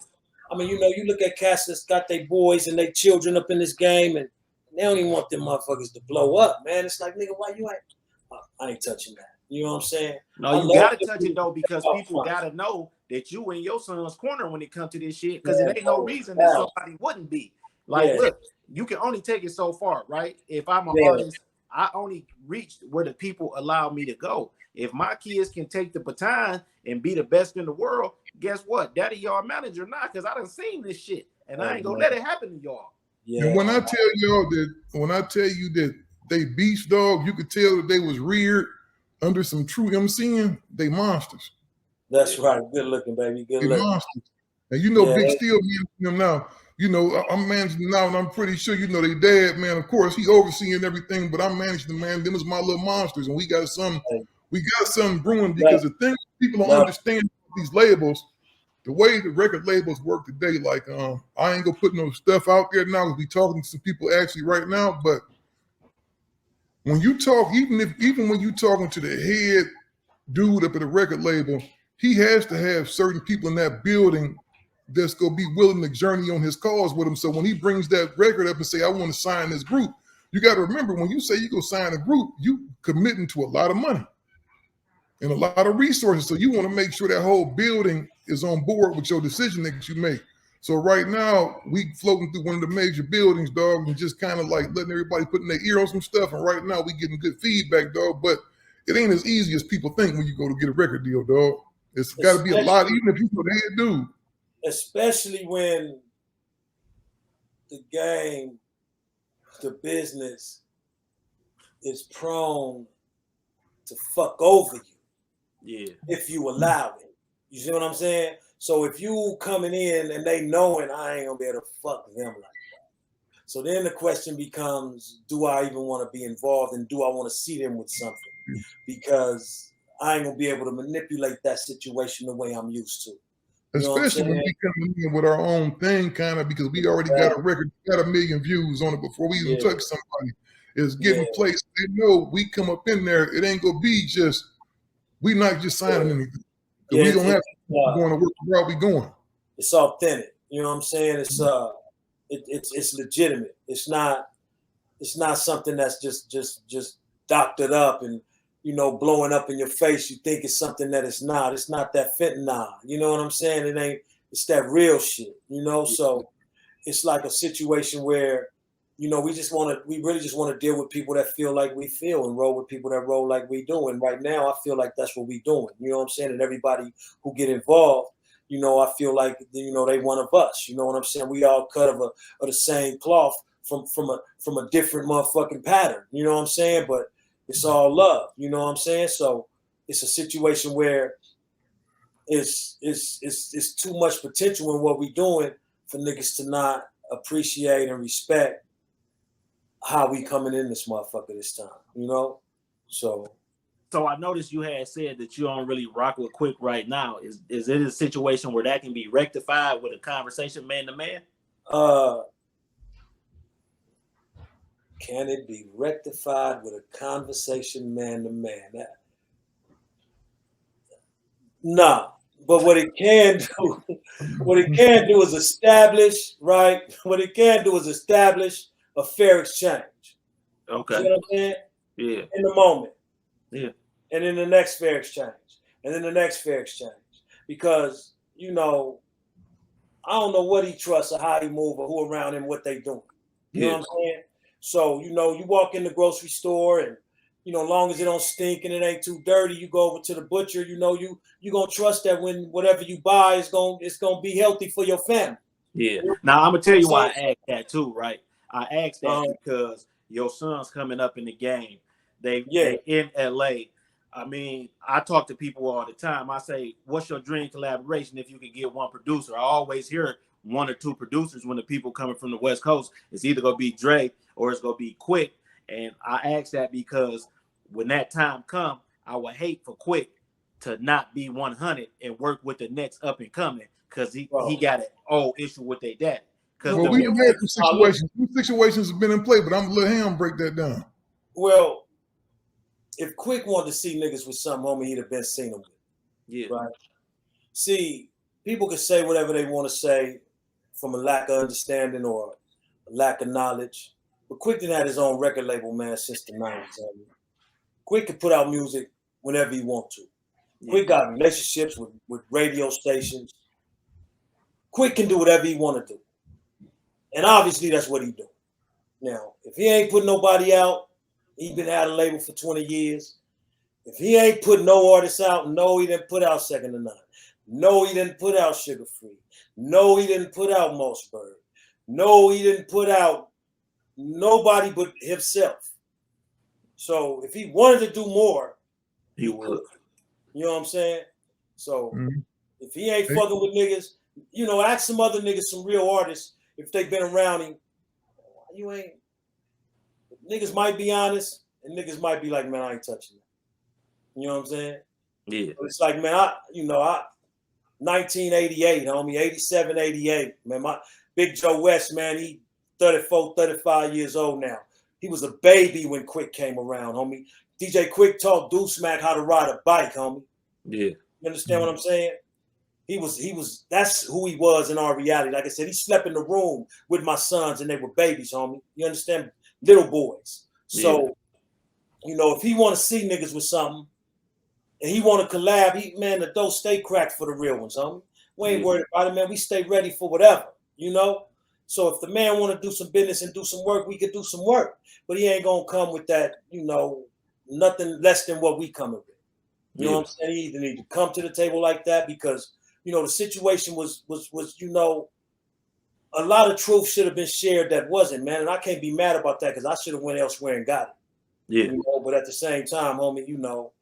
I mean, you look at cats that's got their boys and their children up in this game, and they don't even want them motherfuckers to blow up, man. It's like, nigga, why you ain't? I ain't touching that. You know what I'm saying? No, you gotta touch it though, because people gotta know that you in your son's corner when it comes to this shit. Because it ain't no reason that somebody wouldn't be. Like, look, you can only take it so far, right? If I'm an artist, I only reached where the people allow me to go. If my kids can take the baton and be the best in the world, guess what? Daddy, y'all manager now, because I done seen this shit, and I ain't gonna let it happen to y'all. Yeah. And when I tell you that they beast, dog, you could tell that they was reared under some true MCing. They monsters. That's right. Good looking, baby. Good looking. Monsters. And Big Steel managing them now. I'm managing them now, and I'm pretty sure they dad, man. Of course, he overseeing everything, but I'm managing them, man. Them is my little monsters, and we got something brewing, because the thing people don't understand these labels, the way the record labels work today, like I ain't gonna put no stuff out there now. We'll be talking to some people actually right now, but when you talk, even when you talking to the head dude up at the record label, he has to have certain people in that building that's gonna be willing to journey on his cause with him. So when he brings that record up and say, I want to sign this group, you got to remember, when you say you go sign a group, you committing to a lot of money and a lot of resources. So you want to make sure that whole building is on board with your decision that you make. So right now, we floating through one of the major buildings, dog, and just kind of like letting everybody put in their ear on some stuff. And right now, we getting good feedback, dog. But it ain't as easy as people think when you go to get a record deal, dog. It's got to be a lot, even if you go the head dude. Especially when the game, the business is prone to fuck over you. Yeah. If you allow it. You see what I'm saying? So if you coming in and they knowing I ain't gonna be able to fuck them like that. So then the question becomes, do I even want to be involved, and do I want to see them with something? Because I ain't gonna be able to manipulate that situation the way I'm used to. Especially when we come in with our own thing, kind of, because we already got a record, got 1 million views on it before we even touch somebody. It's getting placed. They know we come up in there, it ain't gonna be just, we not just signing anything. We don't have to going to work the route we going. It's authentic. You know what I'm saying? It's legitimate. It's not something that's just doctored up and blowing up in your face. You think it's something that it's not. It's not that fentanyl. You know what I'm saying? It ain't. It's that real shit. So it's like a situation where we really just want to deal with people that feel like we feel and roll with people that roll like we do. And right now, I feel like that's what we doing. You know what I'm saying? And everybody who get involved, I feel like they one of us. You know what I'm saying? We all cut of the same cloth from a different motherfucking pattern. You know what I'm saying? But it's all love. You know what I'm saying? So it's a situation where it's too much potential in what we doing for niggas to not appreciate and respect how we coming in this motherfucker this time, So I noticed you had said that you don't really rock with Quik right now. Is it a situation where that can be rectified with a conversation man to man? Can it be rectified with a conversation man to man? Nah. But what it can do is establish, right? What it can do is establish a fair exchange. Okay. You know what I'm saying? Yeah. In the moment. Yeah. And then the next fair exchange. And then the next fair exchange. because, you know, I don't know what he trusts or how he move or who around him, what they doing. You know what I'm saying? So, you know, you walk in the grocery store and, you know, long as it don't stink and it ain't too dirty, you go over to the butcher, you know, you gonna trust that when whatever you buy is gonna be healthy for your family. Yeah. Now I'm gonna tell you why I asked that too, right? I asked that because your son's coming up in the game. They in LA. I mean, I talk to people all the time. I say, what's your dream collaboration if you could get one producer? I always hear one or two producers when the people coming from the West Coast. It's either gonna be Dre or it's gonna be Quik. And I asked that because when that time come, I would hate for Quik to not be 100 and work with the next up and coming because he got an old issue with their dad. Well, we have had some situations. Two situations have been in play, but I'm gonna let him break that down. Well, if Quik wanted to see niggas with something, homie, he'd have been seen them with. Yeah. Right. See, people can say whatever they want to say from a lack of understanding or a lack of knowledge. But Quik done had his own record label, man, since the 90s. I mean, Quik can put out music whenever he want to. Quik got relationships with radio stations. Quik can do whatever he want to do. And obviously that's what he do. Now, if he ain't put nobody out, he been out of label for 20 years. If he ain't put no artists out, no, he didn't put out Second to None. No, he didn't put out Sugar Free. No, he didn't put out Mossberg. No, he didn't put out nobody but himself. So if he wanted to do more, he would. You know what I'm saying? So if he ain't fucking with niggas, you know, ask some other niggas, some real artists, if they've been around him. You ain't. Niggas might be honest, and niggas might be like, man, I ain't touching it. You know what I'm saying? Yeah. But it's like, man, 1988, homie, 87, 88. Man, my Big Joe West, man, he 34, 35 years old now. He was a baby when Quik came around, homie. DJ Quik taught Deuce Mac how to ride a bike, homie. Yeah. You understand what I'm saying? He was, that's who he was in our reality. Like I said, he slept in the room with my sons and they were babies, homie. You understand? Little boys. So, you know, if he want to see niggas with something and he want to collab, man, the door stay cracked for the real ones, homie. We ain't worried about it, man. We stay ready for whatever, you know? So if the man want to do some business and do some work, we could do some work. But he ain't going to come with that, you know, nothing less than what we coming with. You know what I'm saying? He either need to come to the table like that because, you know, the situation was, you know, a lot of truth should have been shared that wasn't, man. And I can't be mad about that because I should have went elsewhere and got it. Yeah. You know, but at the same time, homie, you know,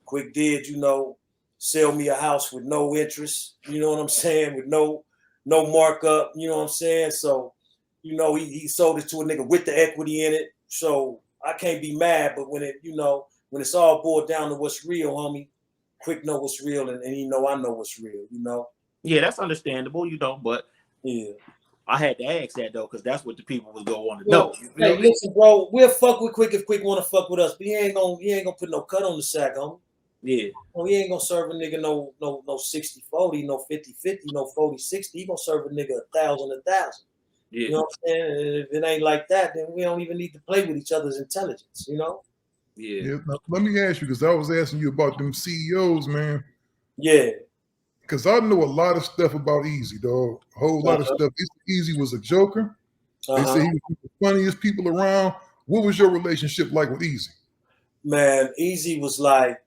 Quik did, you know, sell me a house with no interest, you know what I'm saying, with no markup, you know what I'm saying? So, you know, he sold it to a nigga with the equity in it. So I can't be mad, but when it, you know, when it's all boiled down to what's real, homie, Quik know what's real and he know I know what's real, you know? Yeah, that's understandable, you know, but yeah. I had to ask that though, because that's what the people was gonna want to know. Hey, listen, bro, we'll fuck with Quik if Quik want to fuck with us, but he ain't gonna put no cut on the sack, homie. Yeah. Well, he ain't gonna serve a nigga no 60-40, no 50-50, no 40-60. He gonna serve a nigga 1,000. Yeah. You know what I'm saying? And if it ain't like that, then we don't even need to play with each other's intelligence, you know? Yeah. Now, let me ask you, because I was asking you about them CEOs, man. Yeah. Because I know a lot of stuff about Eazy, dog. A whole lot of stuff. Eazy was a joker. They say he was one of the funniest people around. What was your relationship like with Eazy? Man, Eazy was like,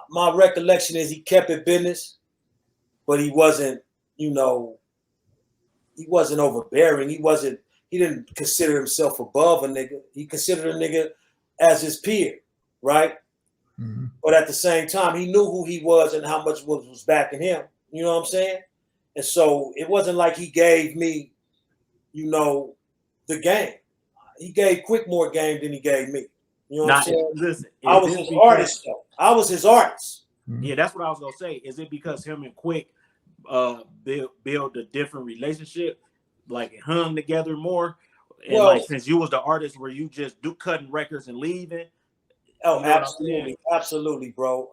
my recollection is he kept it business, but he wasn't, you know, he wasn't overbearing. He didn't consider himself above a nigga. He considered a nigga as his peer, right? Mm-hmm. But at the same time, he knew who he was and how much was backing him. You know what I'm saying? And so it wasn't like he gave me, you know, the game. He gave Quik more game than he gave me. You know what I'm saying? Listen, I was his artist, though. I was his artist. Yeah, that's what I was gonna say. Is it because him and Quik build a different relationship, like hung together more? And well, like since you was the artist, were you just cutting records and leaving? Oh, you know absolutely, absolutely, bro.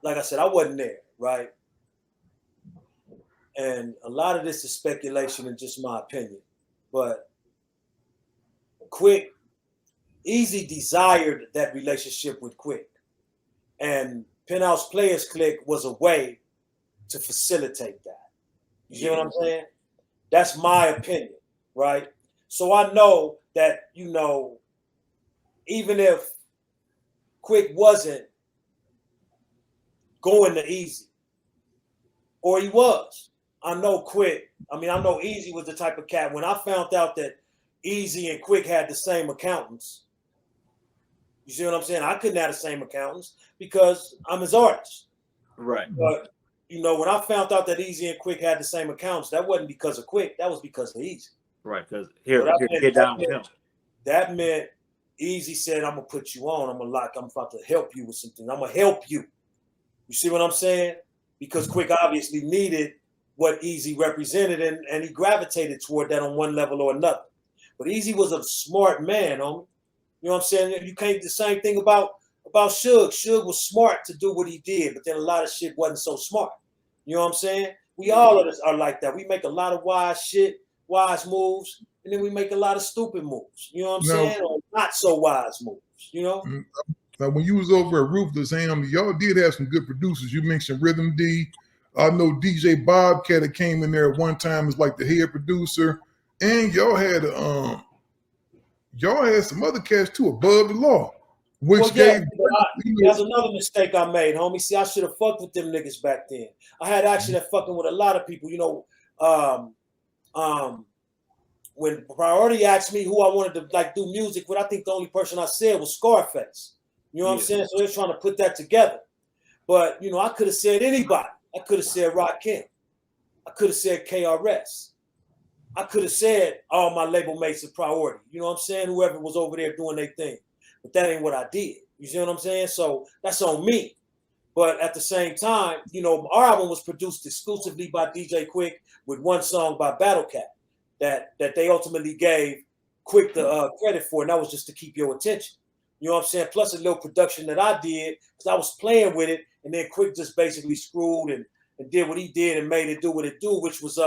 Like I said, I wasn't there, right? And a lot of this is speculation and just my opinion. But Quik, Eazy desired that relationship with Quik. And Penthouse Players Click was a way to facilitate that. You see what I'm saying? That's my opinion, right? So I know that, you know, even if Quik wasn't going to Eazy, or he was, I know Quik, I know Eazy was the type of cat, when I found out that Eazy and Quik had the same accountants, you see what I'm saying? I couldn't have the same accountants because I'm his artist. Right. But, you know, when I found out that Eazy and Quik had the same accounts, that wasn't because of Quik, that was because of Eazy. Right, because here get down with him. That meant Eazy said, I'm gonna put you on. I'm about to help you with something. I'm gonna help you. You see what I'm saying? Because Quik obviously needed what Eazy represented, and he gravitated toward that on one level or another. But Eazy was a smart man, homie. You know what I'm saying? You can't do the same thing about Suge. Suge was smart to do what he did, but then a lot of shit wasn't so smart. You know what I'm saying? We all of us are like that. We make a lot of wise shit, wise moves, and then we make a lot of stupid moves. You know what I'm saying? Or not so wise moves, you know? Now, when you was over at Ruthless, y'all did have some good producers. You mentioned Rhythm D. I know DJ Bobcat that came in there at one time as like the head producer. And y'all had some other cats too, Above the Law. Which that's another mistake I made, homie. See, I should have fucked with them niggas back then. I had action at fucking with a lot of people, you know. When Priority asked me who I wanted to like do music with, I think the only person I said was Scarface. You know what I'm saying? So they're trying to put that together. But, you know, I could have said anybody. I could have said Rakim. I could have said KRS. I could have said all my label mates of Priority. You know what I'm saying? Whoever was over there doing their thing. But that ain't what I did. You see what I'm saying? So that's on me. But at the same time, you know, our album was produced exclusively by DJ Quik with one song by Battle Cat that they ultimately gave Quik the credit for, and that was just to keep your attention. You know what I'm saying? Plus a little production that I did because I was playing with it, and then Quik just basically screwed and did what he did and made it do what it do, which was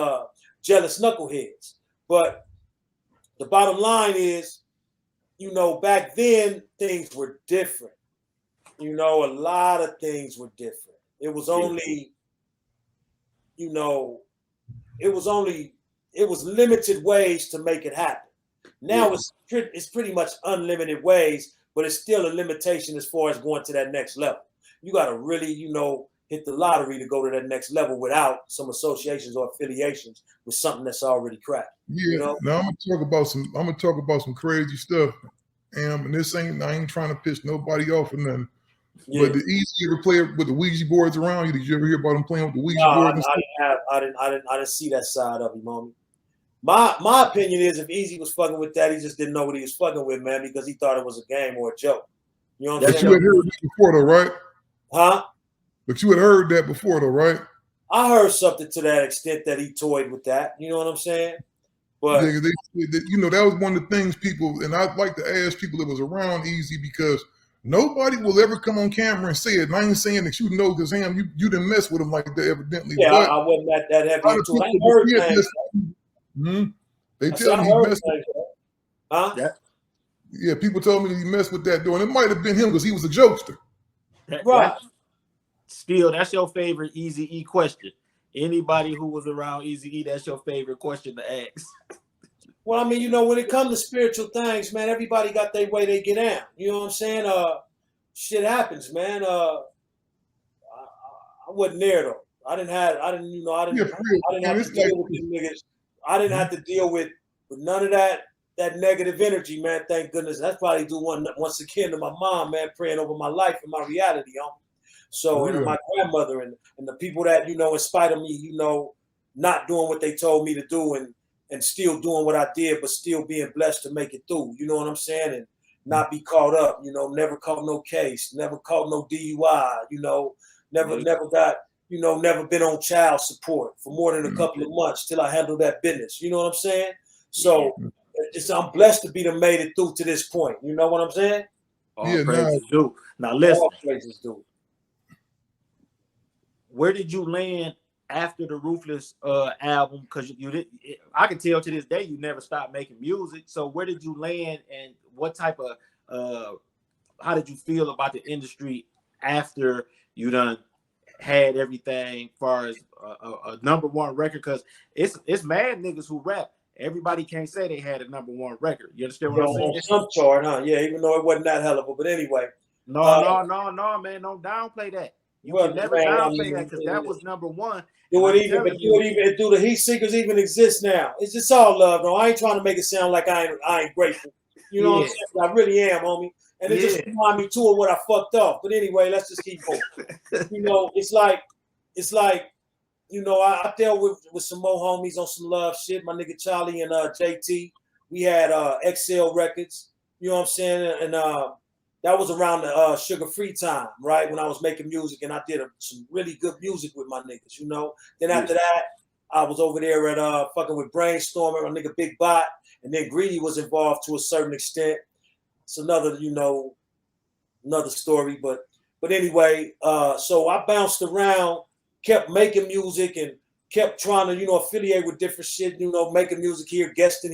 Jealous Knuckleheads. But the bottom line is, you know, back then things were different. You know, a lot of things were different. It was only, you know, it was limited ways to make it happen. Now it's pretty much unlimited ways, but it's still a limitation as far as going to that next level. You got to really, you know, hit the lottery to go to that next level without some associations or affiliations with something that's already cracked. Yeah. You know? Now I'm gonna talk about some crazy stuff. And I ain't trying to piss nobody off or nothing. Yeah. But did Eazy ever play with the Ouija boards around you? Did you ever hear about him playing with the Ouija boards? I didn't see that side of him, homie. My opinion is if Eazy was fucking with that, he just didn't know what he was fucking with, man, because he thought it was a game or a joke. You know what I'm saying? You had heard that before, though, right? Huh? But you had heard that before, though, right? I heard something to that extent that he toyed with that. You know what I'm saying? But yeah, you know, that was one of the things people, and I'd like to ask people that was around Eazy because nobody will ever come on camera and say it. And I ain't saying that you know because you didn't mess with him like that evidently. Yeah, but I wasn't that heavy into it. I heard things. They tell me he messed with Huh? Yeah, people told me that he messed with that door. And it might have been him because he was a jokester. Right. Still, that's your favorite Eazy-E question. Anybody who was around Eazy-E, that's your favorite question to ask. Well, I mean, you know, when it comes to spiritual things, man, everybody got their way they get down. You know what I'm saying? Shit happens, man. I wasn't there though. I didn't have to deal with these niggas. I didn't have to deal with none of that negative energy, man. Thank goodness. That's probably due once again to my mom, man, praying over my life and my reality, So, and my grandmother and the people that, you know, in spite of me, you know, not doing what they told me to do and still doing what I did, but still being blessed to make it through. You know what I'm saying? And not be caught up, you know, never caught no case, never caught no DUI, you know, never got, you know, never been on child support for more than a couple of months till I handled that business. You know what I'm saying? So I'm blessed to be the made it through to this point. You know what I'm saying? All praises do. Now listen. All praises do. Where did you land after the Ruthless album? Because I can tell to this day you never stopped making music. So where did you land, and what type of how did you feel about the industry after you done had everything far as a number one record? Because it's mad niggas who rap. Everybody can't say they had a number one record. You understand what I'm saying? On some chart, huh? Yeah, even though it wasn't that hell of a, but anyway. No, man, don't downplay that. You can never downplay that because that was number one. Do the heat seekers even exist now? It's just all love, though. I ain't trying to make it sound like I ain't grateful. You know what I'm saying? I really am, homie. And it just remind me too of what I fucked up. But anyway, let's just keep going. It's like, I dealt with some more homies on some love shit. My nigga Charlie and JT. We had XL Records. You know what I'm saying? And that was around the Sugar Free time, right? When I was making music, and I did some really good music with my niggas, Then after that, I was over there at fucking with Brainstorming, my nigga Big Bot, and then Greedy was involved to a certain extent. It's another, another story. But anyway, so I bounced around, kept making music, and kept trying to, affiliate with different shit, making music here, guesting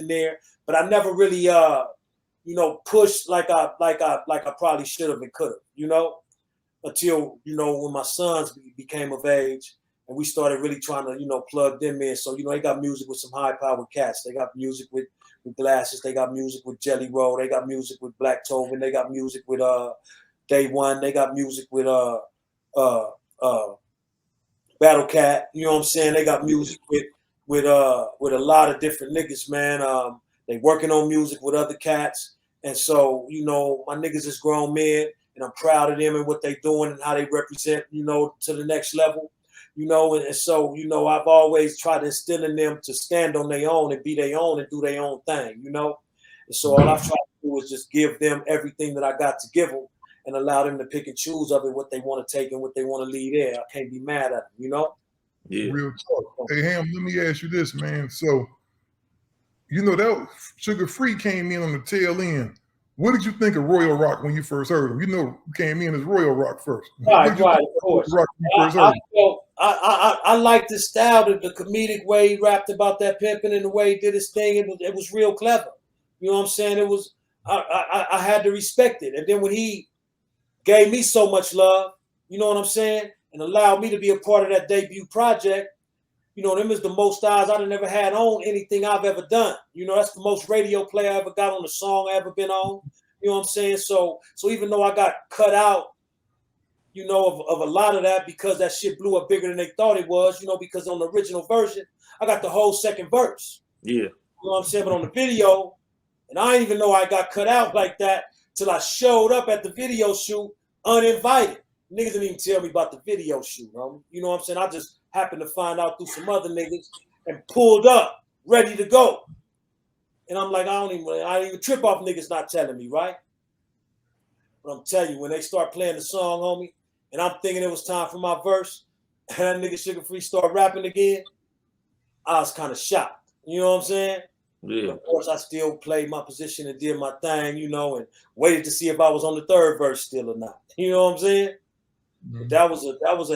there. But I never really push like I probably should have and could have, until, when my sons became of age and we started really trying to, plug them in. So, they got music with some high powered cats. They got music with Glasses. They got music with Jelly Roll. They got music with Black Tobin. They got music with Day One. They got music with Battle Cat. You know what I'm saying? They got music with a lot of different niggas, man. They working on music with other cats. And so, my niggas is grown men, and I'm proud of them and what they doing and how they represent, to the next level, and so, I've always tried to instill in them to stand on their own and be their own and do their own thing, And so all I've tried to do is just give them everything that I got to give them and allow them to pick and choose of it, what they want to take and what they want to leave there. I can't be mad at them, Yeah. Real talk. Hey, Ham, let me ask you this, man. So, that Sugar Free came in on the tail end. What did you think of Royal Rock when you first heard him? Came in as Royal Rock first. Right, of course. I liked the style, the comedic way he rapped about that pimping and the way he did his thing. It was real clever. You know what I'm saying? It was. I had to respect it. And then when he gave me so much love, you know what I'm saying, and allowed me to be a part of that debut project. Them is the most eyes I've never had on anything I've ever done. That's the most radio play I ever got on a song I ever been on. You know what I'm saying? So even though I got cut out, of a lot of that because that shit blew up bigger than they thought it was, because on the original version, I got the whole second verse. Yeah. You know what I'm saying? But on the video, and I didn't even know I got cut out like that till I showed up at the video shoot uninvited. Niggas didn't even tell me about the video shoot, homie. You know what I'm saying? I just happened to find out through some other niggas and pulled up, ready to go. And I'm like, I ain't even trip off niggas not telling me, right? But I'm telling you, when they start playing the song, homie, and I'm thinking it was time for my verse, and that nigga Sugar Free start rapping again, I was kind of shocked. You know what I'm saying? Yeah. But of course, I still played my position and did my thing, and waited to see if I was on the third verse still or not. You know what I'm saying? But that was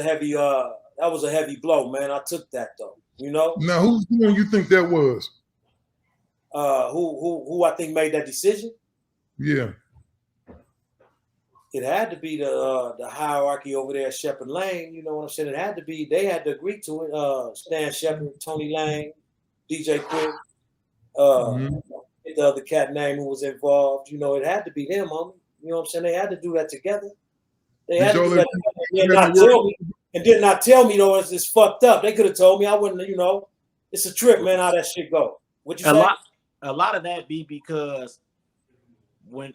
a heavy blow, man. I took that though, Now, who's the one you think that was? Who I think made that decision? Yeah, it had to be the hierarchy over there at Shepherd Lane. You know what I'm saying? It had to be. They had to agree to it. Stan Shepherd, Tony Lane, DJ Quik, the other cat name who was involved. It had to be them, homie. You know what I'm saying? They had to do that together. They had to do that together. And did not tell me though it's fucked up. They could have told me. I wouldn't. It's a trip, man. How that shit go? What you say? A lot of that be because when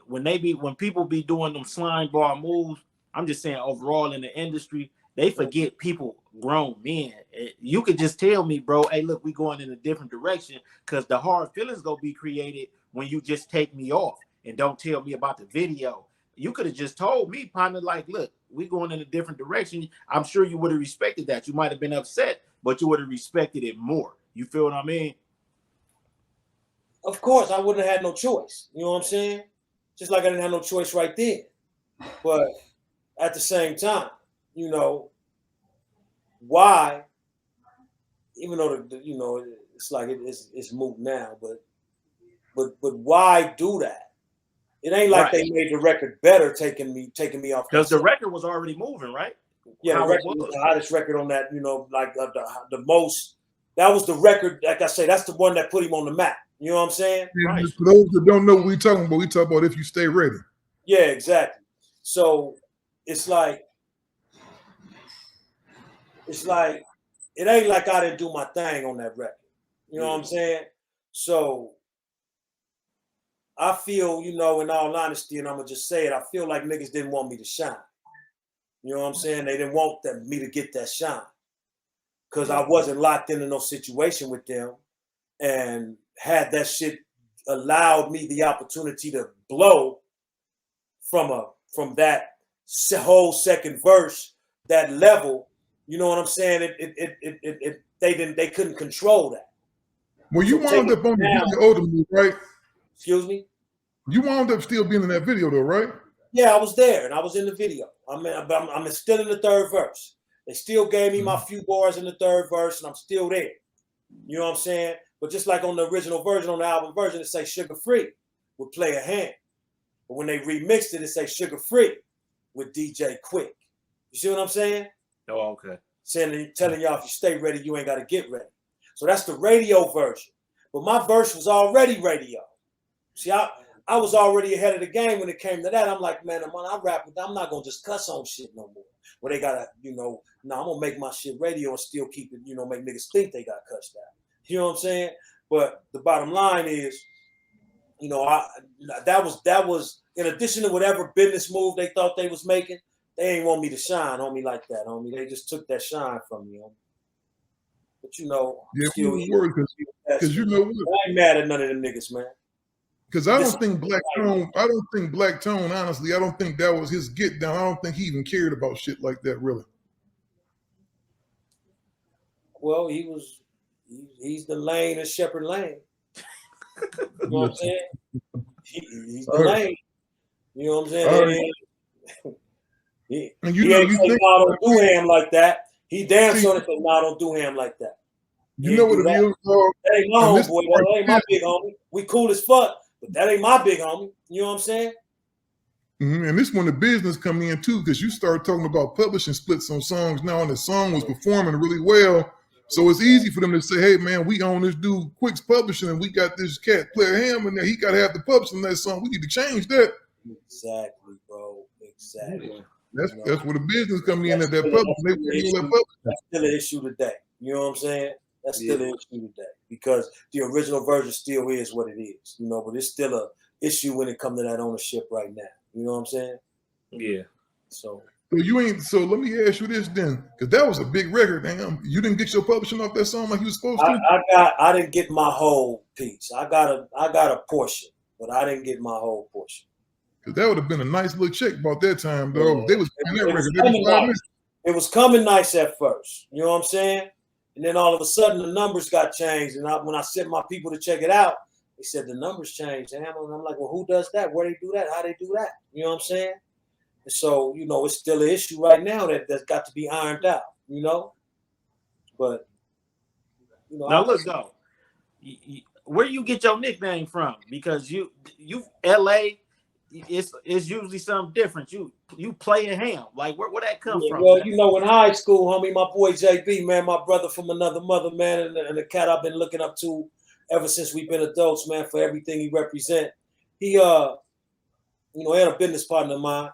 people be doing them slime ball moves, I'm just saying overall in the industry, they forget people grown men. You could just tell me, bro, hey, look, we going in a different direction because the hard feelings gonna be created when you just take me off and don't tell me about the video. You could have just told me, partner, like, look, we going in a different direction. I'm sure you would have respected that. You might have been upset, but you would have respected it more. You feel what I mean? Of course, I wouldn't have had no choice. You know what I'm saying? Just like I didn't have no choice right then. But at the same time, why? Even though it's like it's moot now, but why do that? It ain't like they made the record better, taking me off. Because the record was already moving, right? Yeah, the record was the hottest record on that. You know, like the most. That was the record. Like I say, that's the one that put him on the map. You know what I'm saying? Right. For those that don't know what we're talking about, we talk about If You Stay Ready. Yeah, exactly. So it's like it ain't like I didn't do my thing on that record. You know what I'm saying? So I feel, you know, in all honesty, and I'm gonna just say it, I feel like niggas didn't want me to shine. You know what I'm saying? They didn't want me to get that shine because I wasn't locked into no situation with them, and had that shit allowed me the opportunity to blow from that whole second verse, that level. You know what I'm saying? They couldn't control that. Well, you wound up on the video ultimately, right? Excuse me? You wound up still being in that video though, right? Yeah, I was there and I was in the video. I'm still in the third verse. They still gave me my few bars in the third verse and I'm still there. You know what I'm saying? But just like on the original version, on the album version, it say Sugar Free with Playa Ham. But when they remixed it, it say Sugar Free with DJ Quik. You see what I'm saying? Oh, okay. Telling y'all if you stay ready, you ain't got to get ready. So that's the radio version. But my verse was already radio. See, I was already ahead of the game when it came to that. I'm like, man, when I rap with them, I'm not going to just cuss on shit no more. Where they got to, you know, no, I'm going to make my shit radio and still keep it, you know, make niggas think they got cussed out. You know what I'm saying? But the bottom line is, you know, that was in addition to whatever business move they thought they was making, they ain't want me to shine on me like that, homie. They just took that shine from me, homie. But you know, yeah, still because you know what? I ain't mad at none of them niggas, man. Because I don't think Black Tone, honestly, I don't think that was his get down. I don't think he even cared about shit like that, really. Well, he's the lane of Shepherd Lane. You know what I'm saying? He's the lane. You know what I'm saying? He ain't say, no, don't do him like that. He damn sure said, no, don't do him like that. You know what it is? That ain't my homeboy. That ain't my big homie. We cool as fuck, but that ain't my big homie. You know what I'm saying? Mm-hmm. And this when the business come in too, because you start talking about publishing splits on songs now, and the song was performing really well. So it's easy for them to say, hey, man, we own this dude Quik's publishing, and we got this cat Playa Hamm in there. He got to have the publishing that song. We need to change that. Exactly, bro. Exactly. That's where the business come in at that publishing. That's still an issue today. You know what I'm saying? That's still an issue today because the original version still is what it is, you know, but it's still an issue when it comes to that ownership right now. You know what I'm saying? Yeah. So let me ask you this then, because that was a big record. Damn, you didn't get your publishing off that song like you was supposed to? I didn't get my whole piece. I got a portion, but I didn't get my whole portion. Because that would have been a nice little check about that time, though. Yeah. They was playing that record. It was coming nice at first. You know what I'm saying? And then all of a sudden the numbers got changed. And when I sent my people to check it out, they said the numbers changed. And I'm like, well, who does that? Where they do that? How they do that? You know what I'm saying? And so, you know, it's still an issue right now that's got to be ironed out, you know? But, you know. Now, look, though. Where you get your nickname from? Because you L.A., it's usually something different. You Playa Ham. Like, where that come from? Well, you know, in high school, homie, my boy JB, man, my brother from another mother, man, and the cat I've been looking up to ever since we've been adults, man, for everything he represent. He, you know, had a business partner of mine.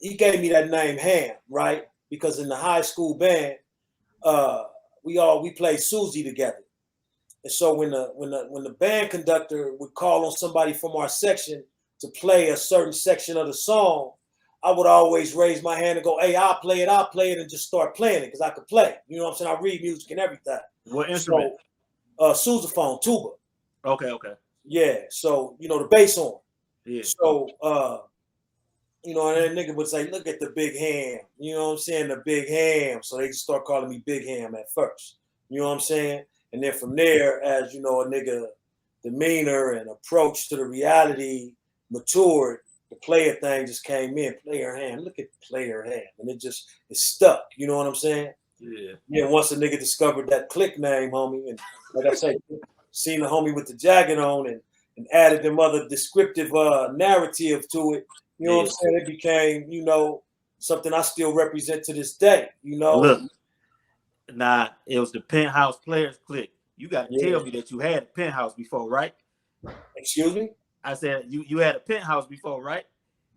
He gave me that name Ham, right? Because in the high school band, we played Susie together. And so when the band conductor would call on somebody from our section to play a certain section of the song, I would always raise my hand and go, hey, I'll play it, and just start playing it because I could play. You know what I'm saying? I read music and everything. What instrument? So, sousaphone, tuba. Okay. Yeah. So, you know, the bass horn. Yeah. So, you know, and that nigga would say, look at the big ham. You know what I'm saying? The big ham. So they just start calling me Big Ham at first. You know what I'm saying? And then from there, as you know, a nigga demeanor and approach to the reality matured, the player thing just came in. Player Ham. Look at Player Ham. And it stuck. You know what I'm saying? Yeah. Yeah, once a nigga discovered that click name, homie, and like I say, seen the homie with the jacket on and added them other descriptive narrative to it. You know what I'm saying? It became, you know, something I still represent to this day. You know, look, nah, it was the Penthouse Players Clique. You got to tell me that you had a Penthouse before, right? Excuse me? I said you had a Penthouse before, right?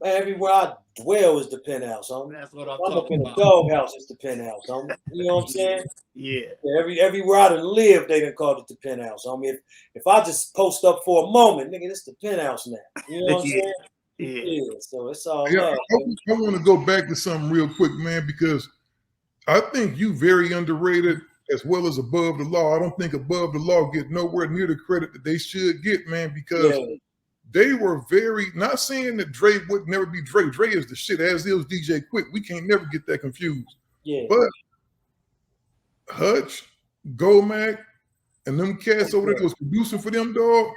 Man, everywhere I dwell is the Penthouse, homie. That's what I'm up talking in about. the doghouse, it's the Penthouse, homie. You know what I'm saying? Yeah. Everywhere I done lived, they done called it the Penthouse. homie. If I just post up for a moment, nigga, it's the Penthouse now. You know what I'm saying? Yeah. So it's all love. I want to go back to something real quick, man, because I think you very underrated as well as Above the Law. I don't think Above the Law get nowhere near the credit that they should get, man, because they were very, not saying that Dre would never be Dre. Dre is the shit, as is DJ Quik. We can't never get that confused. Yeah. But Hutch, Gomac, and them cats over there that was producing for them, dog.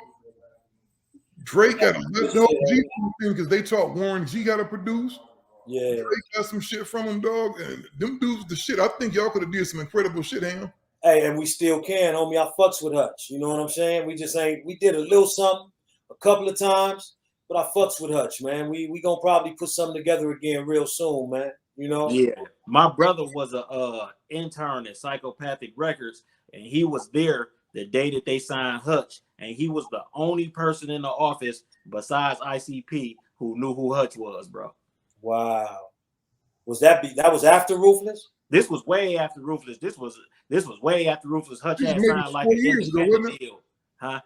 Drake got to let the whole G thing because they taught Warren G got to produce. Yeah. Drake got some shit from them, dog. And them dudes, the shit. I think y'all could have did some incredible shit, Ham. Hey, and we still can, homie. I fucks with Hutch. You know what I'm saying? We just ain't, we did a little something a couple of times, but I fucks with Hutch, man. We gonna probably put something together again real soon, man. You know? Yeah. My brother was a intern at Psychopathic Records, and he was there the day that they signed Hutch, and he was the only person in the office besides ICP who knew who Hutch was, bro. Wow. Was that was after Ruthless? This was way after Ruthless. This was way after Ruthless. Hutch had signed like an independent deal. Huh?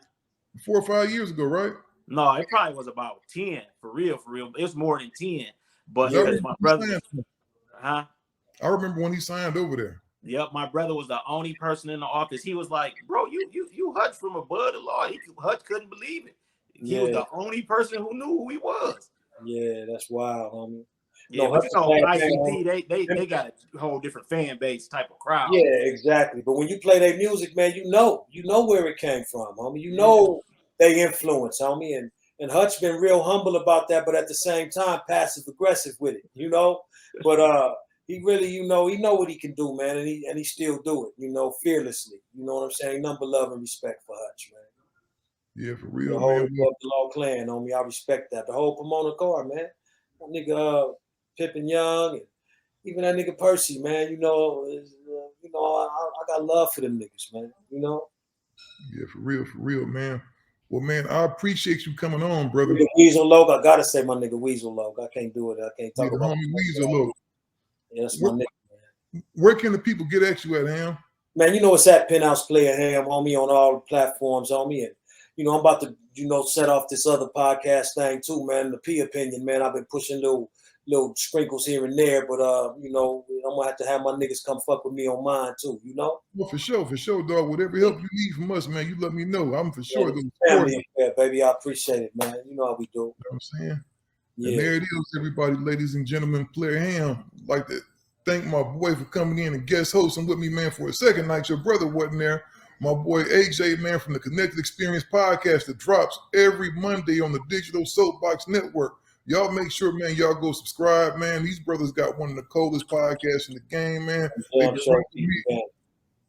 4 or 5 years ago, right? No, it probably was about 10, for real. It was more than 10. But because my brother, huh? I remember when he signed over there. Yep, my brother was the only person in the office. He was like, bro, you Hutch from Above the Law. Hutch couldn't believe it. He was the only person who knew who he was. Yeah, that's wild, homie. Yeah, no, but you know, ICP, they got a whole different fan base type of crowd. Yeah, exactly. But when you play their music, man, you know where it came from, homie. You know they influence, homie. And Hutch been real humble about that, but at the same time, passive aggressive with it, you know. But he really, you know, he know what he can do, man, and he still do it, you know, fearlessly. You know what I'm saying? Number love and respect for Hutch, man. Yeah, for real, the whole man. The Law Clan, homie, I respect that. The whole Pomona car, man. That nigga Pippin Young, and even that nigga Percy, man. You know, I got love for them niggas, man. You know. Yeah, for real, man. Well, man, I appreciate you coming on, brother. Weasel Loc, I gotta say my nigga Weasel Loc. I can't do it. I can't talk about homie Weasel Loc. Yeah, that's my nigga, man. Where can the people get at you at, Ham? Man, you know it's at Penthouse Playa Ham, homie, on all platforms, homie. And you know, I'm about to, set off this other podcast thing too, man. The P Opinion, man. I've been pushing little sprinkles here and there, but I'm gonna have to have my niggas come fuck with me on mine too, you know? Well, for sure, dog. Whatever help you need from us, man, you let me know. I'm for sure gonna support you. Yeah, baby, I appreciate it, man. You know how we do. You know what I'm saying? Yeah. And there it is, everybody, ladies and gentlemen. Playa Ham. I'd like to thank my boy for coming in and guest hosting with me, man, for a second night. Your brother wasn't there. My boy AJ, man, from the Connected Experience podcast that drops every Monday on the Digital Soapbox Network. Y'all make sure, man, y'all go subscribe, man. These brothers got one of the coldest podcasts in the game, man.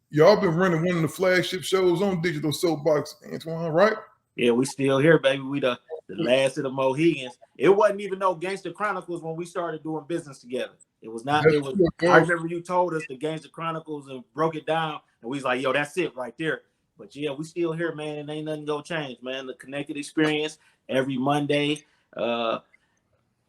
Y'all been running one of the flagship shows on Digital Soapbox, Antoine, right? Yeah, we still here, baby. We the last of the Mohegans. It wasn't even no Gangster Chronicles when we started doing business together. It was not. It was. I remember you told us the Gangster Chronicles and broke it down, and we was like, "Yo, that's it right there." But yeah, we still here, man, and ain't nothing gonna change, man. The Connected Experience every Monday.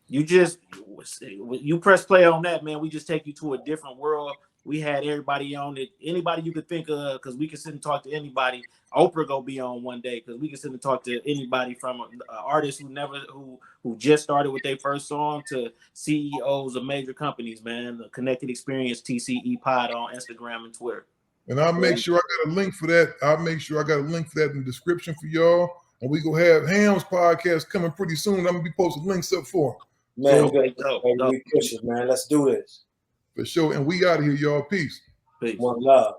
You press play on that, man. We just take you to a different world. We had everybody on it. Anybody you could think of, because we can sit and talk to anybody. Oprah go be on one day because we can sit and talk to anybody from artists who just started with their first song to CEOs of major companies, man. The Connected Experience TCE Pod on Instagram and Twitter. And I'll make sure I got a link for that. In the description for y'all. And we gonna have Ham's podcast coming pretty soon. I'm gonna be posting links up for him. Man, we push it, man. Let's do this. For sure. And we out of here, y'all. Peace. One love.